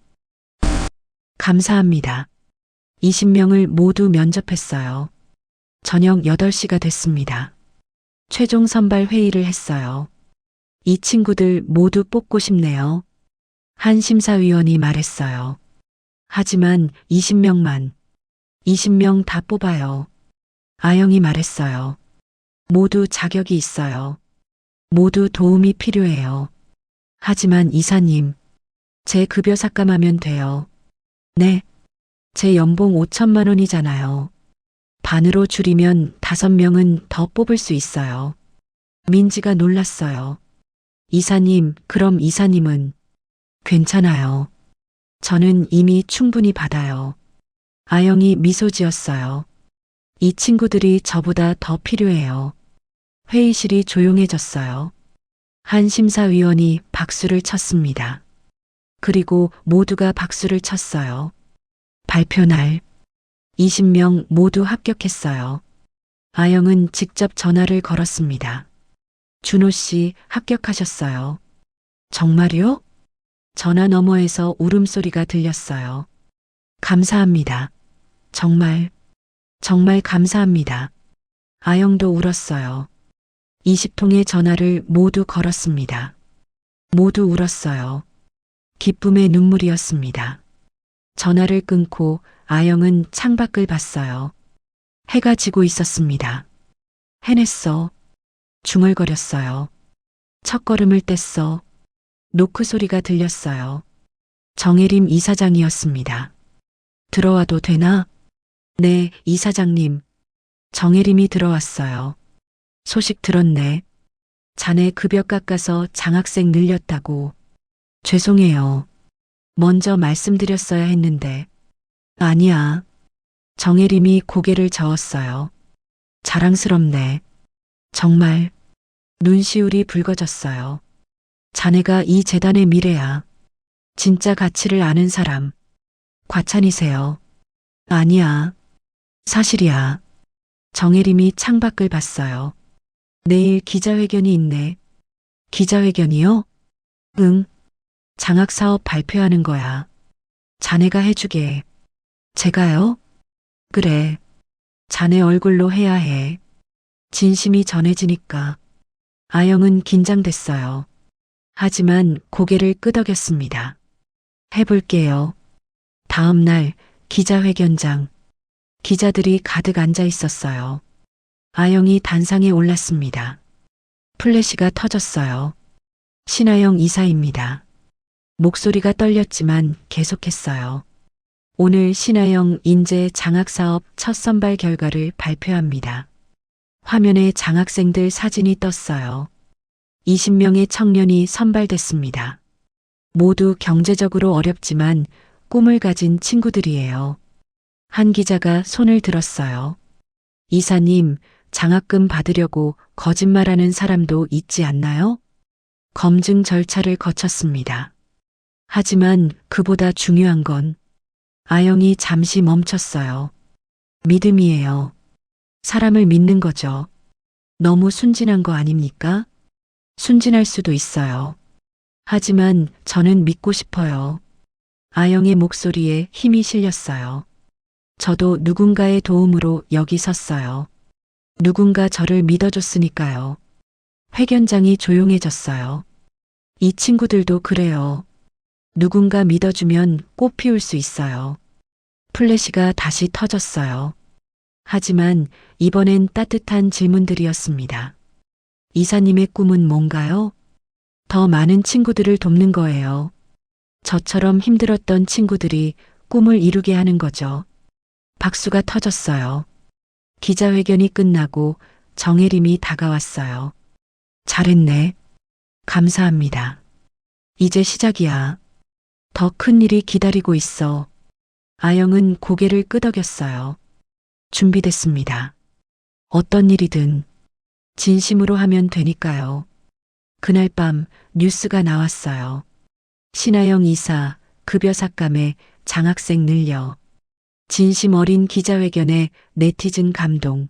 감사합니다. 20명을 모두 면접했어요. 저녁 8시가 됐습니다. 최종 선발 회의를 했어요. 이 친구들 모두 뽑고 싶네요. 한 심사위원이 말했어요. 하지만 20명 다 뽑아요. 아영이 말했어요. 모두 자격이 있어요. 모두 도움이 필요해요. 하지만 이사님, 제 급여 삭감하면 돼요. 네. 제 연봉 5천만 원이잖아요. 반으로 줄이면 5명은 더 뽑을 수 있어요. 민지가 놀랐어요. 이사님, 그럼 이사님은? 괜찮아요. 저는 이미 충분히 받아요. 아영이 미소 지었어요. 이 친구들이 저보다 더 필요해요. 회의실이 조용해졌어요. 한 심사위원이 박수를 쳤습니다. 그리고 모두가 박수를 쳤어요. 발표 날 20명 모두 합격했어요. 아영은 직접 전화를 걸었습니다. 준호 씨 합격하셨어요. 정말요? 전화 너머에서 울음소리가 들렸어요. 감사합니다. 정말 감사합니다. 아영도 울었어요. 20통의 전화를 모두 걸었습니다. 모두 울었어요. 기쁨의 눈물이었습니다. 전화를 끊고 아영은 창밖을 봤어요. 해가 지고 있었습니다. 해냈어. 중얼거렸어요. 첫걸음을 뗐어. 노크 소리가 들렸어요. 정혜림 이사장이었습니다. 들어와도 되나? 네, 이사장님. 정혜림이 들어왔어요. 소식 들었네. 자네 급여 깎아서 장학생 늘렸다고. 죄송해요. 먼저 말씀드렸어야 했는데. 아니야. 정혜림이 고개를 저었어요. 자랑스럽네. 정말. 눈시울이 붉어졌어요. 자네가 이 재단의 미래야. 진짜 가치를 아는 사람. 과찬이세요. 아니야. 사실이야. 정혜림이 창밖을 봤어요. 내일 기자회견이 있네. 기자회견이요? 응. 장학사업 발표하는 거야. 자네가 해주게. 제가요? 그래. 자네 얼굴로 해야 해. 진심이 전해지니까. 아영은 긴장됐어요. 하지만 고개를 끄덕였습니다. 해볼게요. 다음 날 기자회견장. 기자들이 가득 앉아 있었어요. 아영이 단상에 올랐습니다. 플래시가 터졌어요. 신하영 이사입니다. 목소리가 떨렸지만 계속했어요. 오늘 신하영 인재 장학사업 첫 선발 결과를 발표합니다. 화면에 장학생들 사진이 떴어요. 20명의 청년이 선발됐습니다. 모두 경제적으로 어렵지만 꿈을 가진 친구들이에요. 한 기자가 손을 들었어요. 이사님, 장학금 받으려고 거짓말하는 사람도 있지 않나요? 검증 절차를 거쳤습니다. 하지만 그보다 중요한 건 아영이 잠시 멈췄어요. 믿음이에요. 사람을 믿는 거죠. 너무 순진한 거 아닙니까? 순진할 수도 있어요. 하지만 저는 믿고 싶어요. 아영의 목소리에 힘이 실렸어요. 저도 누군가의 도움으로 여기 섰어요. 누군가 저를 믿어줬으니까요. 회견장이 조용해졌어요. 이 친구들도 그래요. 누군가 믿어주면 꽃 피울 수 있어요. 플래시가 다시 터졌어요. 하지만 이번엔 따뜻한 질문들이었습니다. 이사님의 꿈은 뭔가요? 더 많은 친구들을 돕는 거예요. 저처럼 힘들었던 친구들이 꿈을 이루게 하는 거죠. 박수가 터졌어요. 기자회견이 끝나고 정혜림이 다가왔어요. 잘했네. 감사합니다. 이제 시작이야. 더 큰 일이 기다리고 있어. 아영은 고개를 끄덕였어요. 준비됐습니다. 어떤 일이든 진심으로 하면 되니까요. 그날 밤 뉴스가 나왔어요. 신하영 이사 급여 삭감에 장학생 늘려. 진심 어린 기자회견에 네티즌 감동.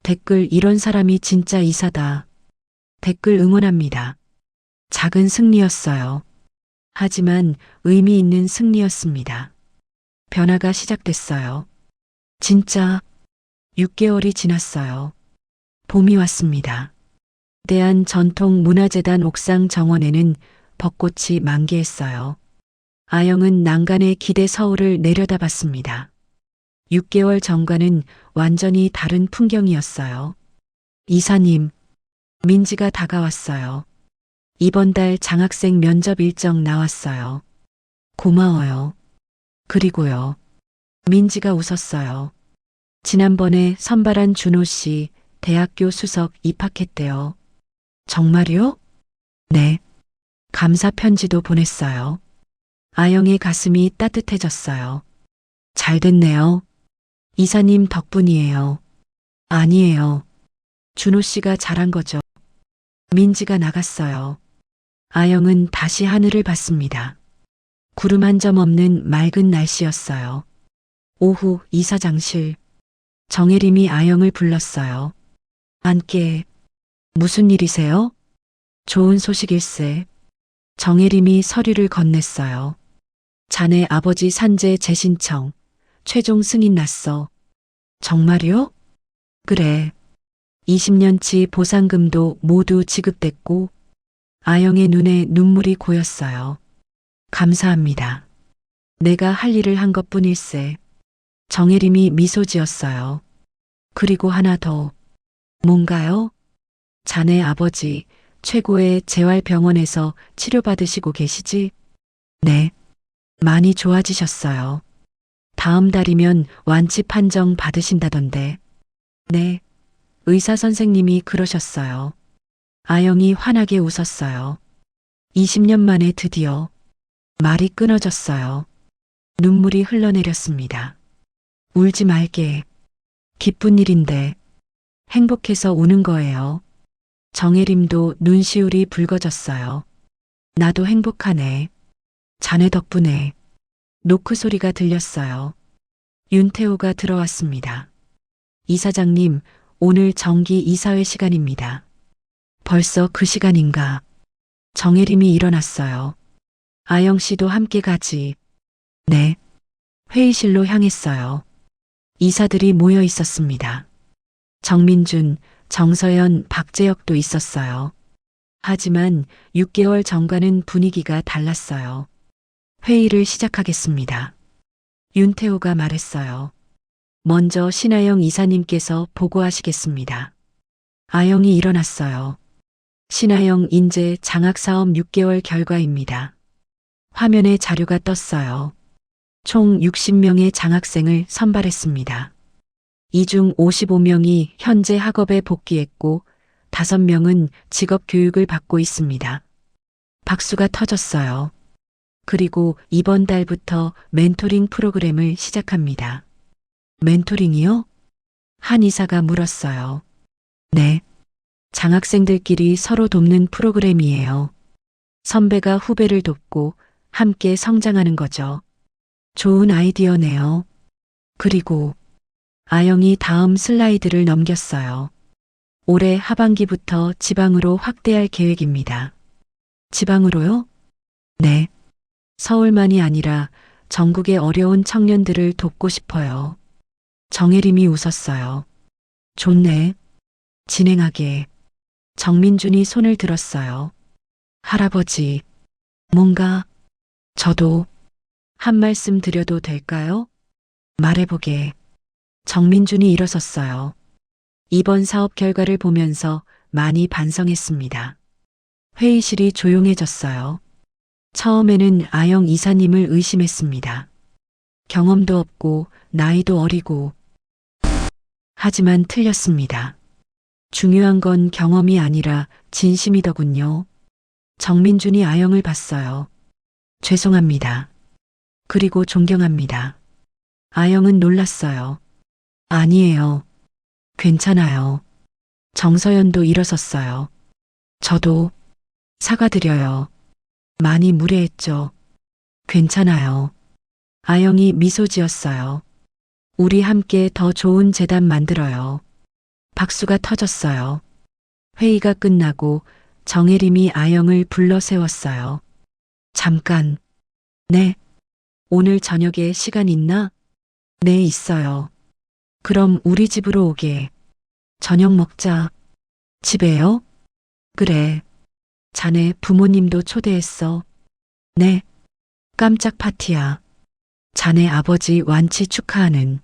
댓글 이런 사람이 진짜 이사다. 댓글 응원합니다. 작은 승리였어요. 하지만 의미 있는 승리였습니다. 변화가 시작됐어요. 진짜 6개월이 지났어요. 봄이 왔습니다. 대한전통문화재단 옥상 정원에는 벚꽃이 만개했어요. 아영은 난간의 기대 서울을 내려다봤습니다. 6개월 전과는 완전히 다른 풍경이었어요. 이사님, 민지가 다가왔어요. 이번 달 장학생 면접 일정 나왔어요. 고마워요. 그리고요. 민지가 웃었어요. 지난번에 선발한 준호 씨 대학교 수석 입학했대요. 정말요? 네. 감사 편지도 보냈어요. 아영의 가슴이 따뜻해졌어요. 잘 됐네요. 이사님 덕분이에요. 아니에요. 준호 씨가 잘한 거죠. 민지가 나갔어요. 아영은 다시 하늘을 봤습니다. 구름 한 점 없는 맑은 날씨였어요. 오후 이사장실. 정혜림이 아영을 불렀어요. 안께. 무슨 일이세요? 좋은 소식일세. 정혜림이 서류를 건넸어요. 자네 아버지 산재 재신청. 최종 승인 났어. 정말요? 그래. 20년치 보상금도 모두 지급됐고 아영의 눈에 눈물이 고였어요. 감사합니다. 내가 할 일을 한 것뿐일세. 정혜림이 미소 지었어요. 그리고 하나 더. 뭔가요? 자네 아버지 최고의 재활병원에서 치료받으시고 계시지? 네. 많이 좋아지셨어요. 다음 달이면 완치 판정 받으신다던데. 네. 의사 선생님이 그러셨어요. 아영이 환하게 웃었어요. 20년 만에 드디어. 말이 끊어졌어요. 눈물이 흘러내렸습니다. 울지 말게. 기쁜 일인데. 행복해서 우는 거예요. 정혜림도 눈시울이 붉어졌어요. 나도 행복하네. 자네 덕분에. 노크 소리가 들렸어요. 윤태호가 들어왔습니다. 이사장님, 오늘 정기 이사회 시간입니다. 벌써 그 시간인가? 정혜림이 일어났어요. 아영 씨도 함께 가지. 네. 회의실로 향했어요. 이사들이 모여 있었습니다. 정민준, 정서연, 박재혁도 있었어요. 하지만 6개월 전과는 분위기가 달랐어요. 회의를 시작하겠습니다. 윤태호가 말했어요. 먼저 신하영 이사님께서 보고하시겠습니다. 아영이 일어났어요. 신하영 인재 장학사업 6개월 결과입니다. 화면에 자료가 떴어요. 총 60명의 장학생을 선발했습니다. 이 중 55명이 현재 학업에 복귀했고 5명은 직업 교육을 받고 있습니다. 박수가 터졌어요. 그리고 이번 달부터 멘토링 프로그램을 시작합니다. 멘토링이요? 한 이사가 물었어요. 네. 장학생들끼리 서로 돕는 프로그램이에요. 선배가 후배를 돕고 함께 성장하는 거죠. 좋은 아이디어네요. 그리고 아영이 다음 슬라이드를 넘겼어요. 올해 하반기부터 지방으로 확대할 계획입니다. 지방으로요? 네. 서울만이 아니라 전국의 어려운 청년들을 돕고 싶어요. 정혜림이 웃었어요. 좋네. 진행하게. 정민준이 손을 들었어요. 할아버지, 뭔가, 저도 한 말씀 드려도 될까요? 말해보게. 정민준이 일어섰어요. 이번 사업 결과를 보면서 많이 반성했습니다. 회의실이 조용해졌어요. 처음에는 아영 이사님을 의심했습니다. 경험도 없고 나이도 어리고. 하지만 틀렸습니다. 중요한 건 경험이 아니라 진심이더군요. 정민준이 아영을 봤어요. 죄송합니다. 그리고 존경합니다. 아영은 놀랐어요. 아니에요. 괜찮아요. 정서연도 일어섰어요. 저도 사과드려요. 많이 무례했죠. 괜찮아요. 아영이 미소 지었어요. 우리 함께 더 좋은 재단 만들어요. 박수가 터졌어요. 회의가 끝나고 정혜림이 아영을 불러 세웠어요. 잠깐. 네. 오늘 저녁에 시간 있나? 네, 있어요. 그럼 우리 집으로 오게. 저녁 먹자. 집에요? 그래. 자네 부모님도 초대했어. 네. 깜짝 파티야. 자네 아버지 완치 축하하는.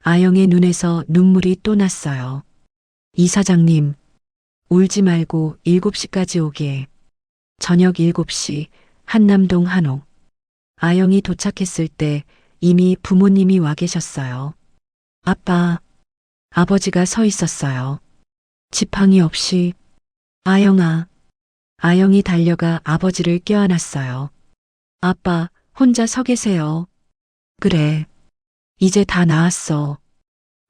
아영의 눈에서 눈물이 또 났어요. 이사장님, 울지 말고 7시까지 오게. 저녁 7시, 한남동 한옥. 아영이 도착했을 때 이미 부모님이 와 계셨어요. 아빠, 아버지가 서 있었어요. 지팡이 없이. 아영아. 아영이 달려가 아버지를 껴안았어요. 아빠, 혼자 서 계세요. 그래. 이제 다 나았어.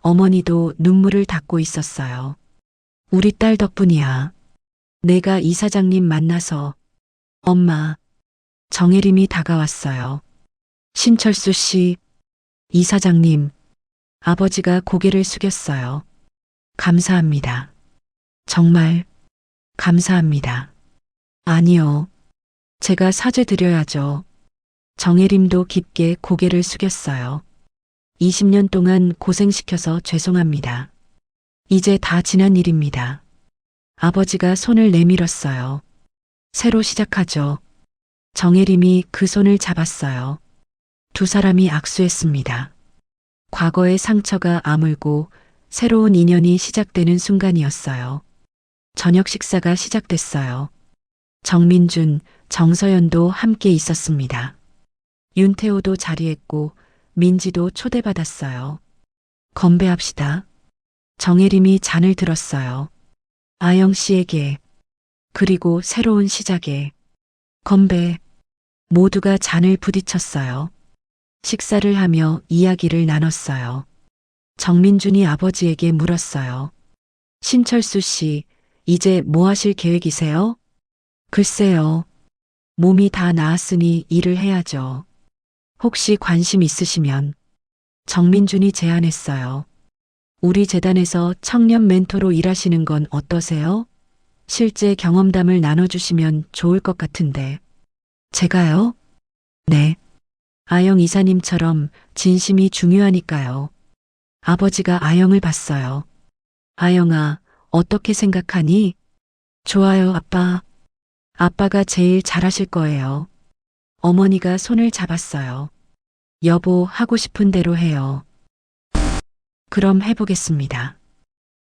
어머니도 눈물을 닦고 있었어요. 우리 딸 덕분이야. 내가 이사장님 만나서. 엄마. 정혜림이 다가왔어요. 신철수 씨. 이사장님. 아버지가 고개를 숙였어요. 감사합니다. 정말 감사합니다. 아니요. 제가 사죄드려야죠. 정혜림도 깊게 고개를 숙였어요. 20년 동안 고생시켜서 죄송합니다. 이제 다 지난 일입니다. 아버지가 손을 내밀었어요. 새로 시작하죠. 정혜림이 그 손을 잡았어요. 두 사람이 악수했습니다. 과거의 상처가 아물고 새로운 인연이 시작되는 순간이었어요. 저녁 식사가 시작됐어요. 정민준, 정서연도 함께 있었습니다. 윤태호도 자리했고 민지도 초대받았어요. 건배합시다. 정혜림이 잔을 들었어요. 아영 씨에게, 그리고 새로운 시작에. 건배. 모두가 잔을 부딪혔어요. 식사를 하며 이야기를 나눴어요. 정민준이 아버지에게 물었어요. 신철수 씨, 이제 뭐 하실 계획이세요? 글쎄요. 몸이 다 나았으니 일을 해야죠. 혹시 관심 있으시면. 정민준이 제안했어요. 우리 재단에서 청년 멘토로 일하시는 건 어떠세요? 실제 경험담을 나눠주시면 좋을 것 같은데. 제가요? 네. 아영 이사님처럼 진심이 중요하니까요. 아버지가 아영을 봤어요. 아영아, 어떻게 생각하니? 좋아요, 아빠. 아빠가 제일 잘하실 거예요. 어머니가 손을 잡았어요. 여보, 하고 싶은 대로 해요. 그럼 해보겠습니다.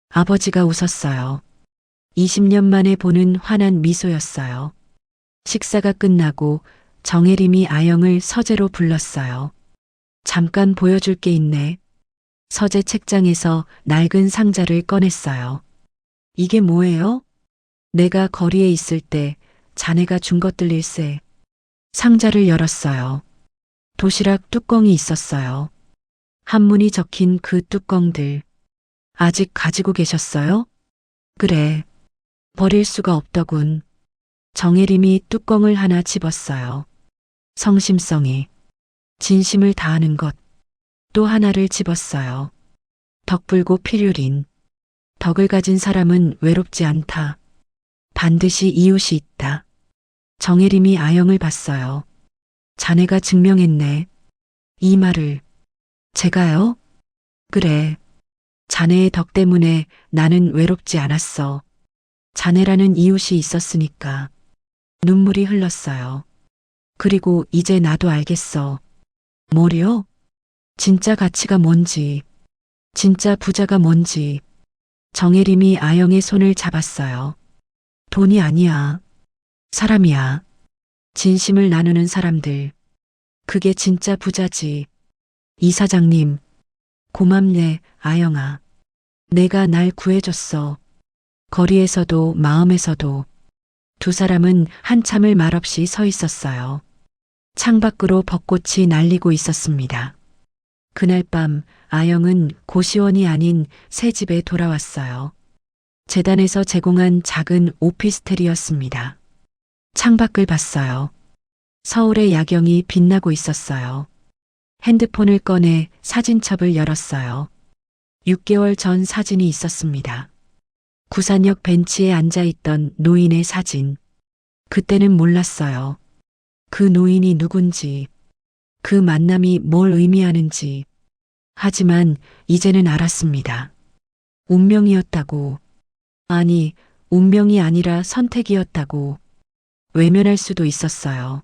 아버지가 웃었어요. 20년 만에 보는 환한 미소였어요. 식사가 끝나고 정혜림이 아영을 서재로 불렀어요. 잠깐 보여줄 게 있네. 서재 책장에서 낡은 상자를 꺼냈어요. 이게 뭐예요? 내가 거리에 있을 때 자네가 준 것들일세. 상자를 열었어요. 도시락 뚜껑이 있었어요. 한문이 적힌 그 뚜껑들. 아직 가지고 계셨어요? 그래. 버릴 수가 없더군. 정혜림이 뚜껑을 하나 집었어요. 성심성이. 진심을 다하는 것. 또 하나를 집었어요. 덕불고 필요린. 덕을 가진 사람은 외롭지 않다. 반드시 이웃이 있다. 정혜림이 아영을 봤어요. 자네가 증명했네. 이 말을. 제가요? 그래. 자네의 덕 때문에 나는 외롭지 않았어. 자네라는 이웃이 있었으니까. 눈물이 흘렀어요. 그리고 이제 나도 알겠어. 뭐요? 진짜 가치가 뭔지. 진짜 부자가 뭔지. 정혜림이 아영의 손을 잡았어요. 돈이 아니야. 사람이야. 진심을 나누는 사람들. 그게 진짜 부자지. 이사장님, 고맙네, 아영아. 내가 날 구해줬어. 거리에서도 마음에서도. 두 사람은 한참을 말없이 서 있었어요. 창밖으로 벚꽃이 날리고 있었습니다. 그날 밤 아영은 고시원이 아닌 새 집에 돌아왔어요. 재단에서 제공한 작은 오피스텔이었습니다. 창밖을 봤어요. 서울의 야경이 빛나고 있었어요. 핸드폰을 꺼내 사진첩을 열었어요. 6개월 전 사진이 있었습니다. 구산역 벤치에 앉아있던 노인의 사진. 그때는 몰랐어요. 그 노인이 누군지, 그 만남이 뭘 의미하는지. 하지만 이제는 알았습니다. 운명이었다고. 아니, 운명이 아니라 선택이었다고. 외면할 수도 있었어요.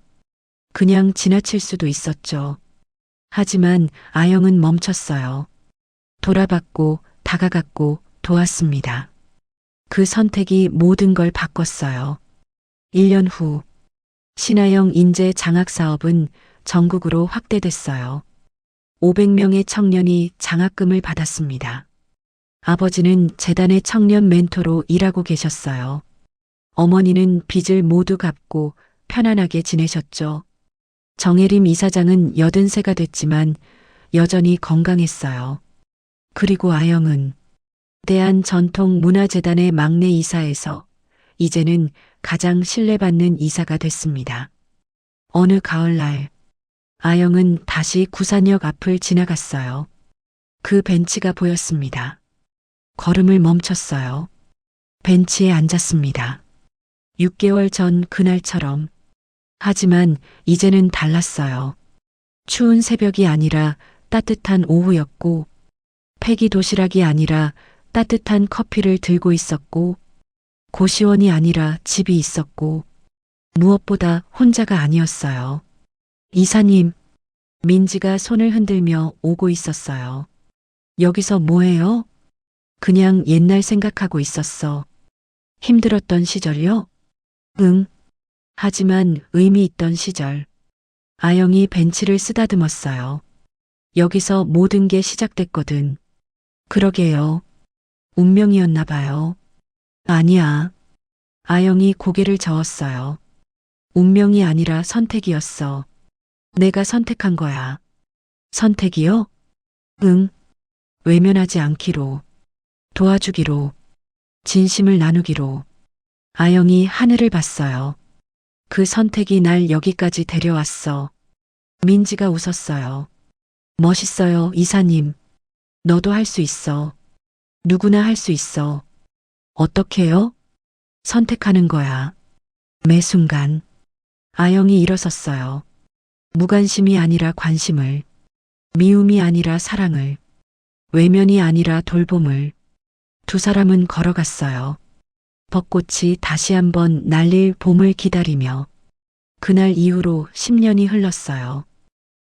그냥 지나칠 수도 있었죠. 하지만 아영은 멈췄어요. 돌아봤고 다가갔고 도왔습니다. 그 선택이 모든 걸 바꿨어요. 1년 후 신하영 인재 장학 사업은 전국으로 확대됐어요. 500명의 청년이 장학금을 받았습니다. 아버지는 재단의 청년 멘토로 일하고 계셨어요. 어머니는 빚을 모두 갚고 편안하게 지내셨죠. 정혜림 이사장은 80세가 됐지만 여전히 건강했어요. 그리고 아영은 대한전통문화재단의 막내 이사에서 이제는 가장 신뢰받는 이사가 됐습니다. 어느 가을날 아영은 다시 구산역 앞을 지나갔어요. 그 벤치가 보였습니다. 걸음을 멈췄어요. 벤치에 앉았습니다. 6개월 전 그날처럼. 하지만 이제는 달랐어요. 추운 새벽이 아니라 따뜻한 오후였고, 폐기 도시락이 아니라 따뜻한 커피를 들고 있었고, 고시원이 아니라 집이 있었고, 무엇보다 혼자가 아니었어요. 이사님, 민지가 손을 흔들며 오고 있었어요. 여기서 뭐해요? 그냥 옛날 생각하고 있었어. 힘들었던 시절이요? 응. 하지만 의미 있던 시절. 아영이 벤치를 쓰다듬었어요. 여기서 모든 게 시작됐거든. 그러게요. 운명이었나 봐요. 아니야. 아영이 고개를 저었어요. 운명이 아니라 선택이었어. 내가 선택한 거야. 선택이요? 응. 외면하지 않기로. 도와주기로. 진심을 나누기로. 아영이 하늘을 봤어요. 그 선택이 날 여기까지 데려왔어. 민지가 웃었어요. 멋있어요, 이사님. 너도 할 수 있어. 누구나 할 수 있어. 어떻게요? 선택하는 거야. 매 순간. 아영이 일어섰어요. 무관심이 아니라 관심을. 미움이 아니라 사랑을. 외면이 아니라 돌봄을. 두 사람은 걸어갔어요. 벚꽃이 다시 한번 날릴 봄을 기다리며. 그날 이후로 10년이 흘렀어요.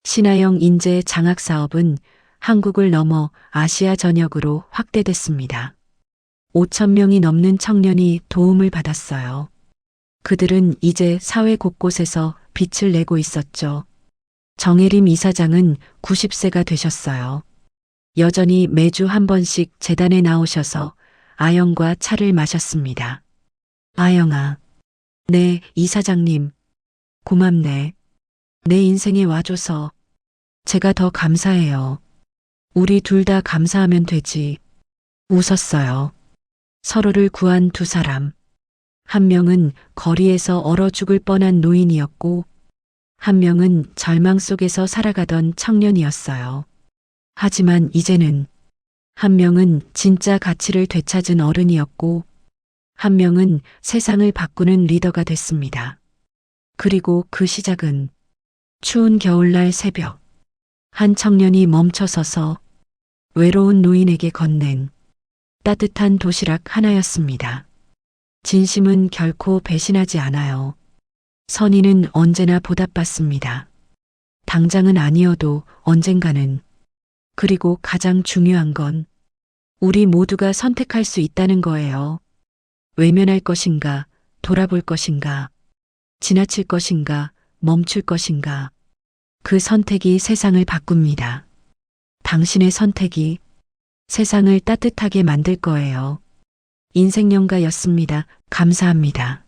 신하영 인재 장학 사업은 한국을 넘어 아시아 전역으로 확대됐습니다. 5,000명이 넘는 청년이 도움을 받았어요. 그들은 이제 사회 곳곳에서 빛을 내고 있었죠. 정혜림 이사장은 90세가 되셨어요. 여전히 매주 한 번씩 재단에 나오셔서 아영과 차를 마셨습니다. 아영아, 네, 이사장님. 고맙네. 내 인생에 와줘서. 제가 더 감사해요. 우리 둘 다 감사하면 되지. 웃었어요. 서로를 구한 두 사람. 한 명은 거리에서 얼어 죽을 뻔한 노인이었고, 한 명은 절망 속에서 살아가던 청년이었어요. 하지만 이제는 한 명은 진짜 가치를 되찾은 어른이었고, 한 명은 세상을 바꾸는 리더가 됐습니다. 그리고 그 시작은 추운 겨울날 새벽, 한 청년이 멈춰서서 외로운 노인에게 건넨 따뜻한 도시락 하나였습니다. 진심은 결코 배신하지 않아요. 선의는 언제나 보답받습니다. 당장은 아니어도 언젠가는. 그리고 가장 중요한 건 우리 모두가 선택할 수 있다는 거예요. 외면할 것인가, 돌아볼 것인가, 지나칠 것인가, 멈출 것인가. 그 선택이 세상을 바꿉니다. 당신의 선택이 세상을 따뜻하게 만들 거예요. 인생영가였습니다. 감사합니다.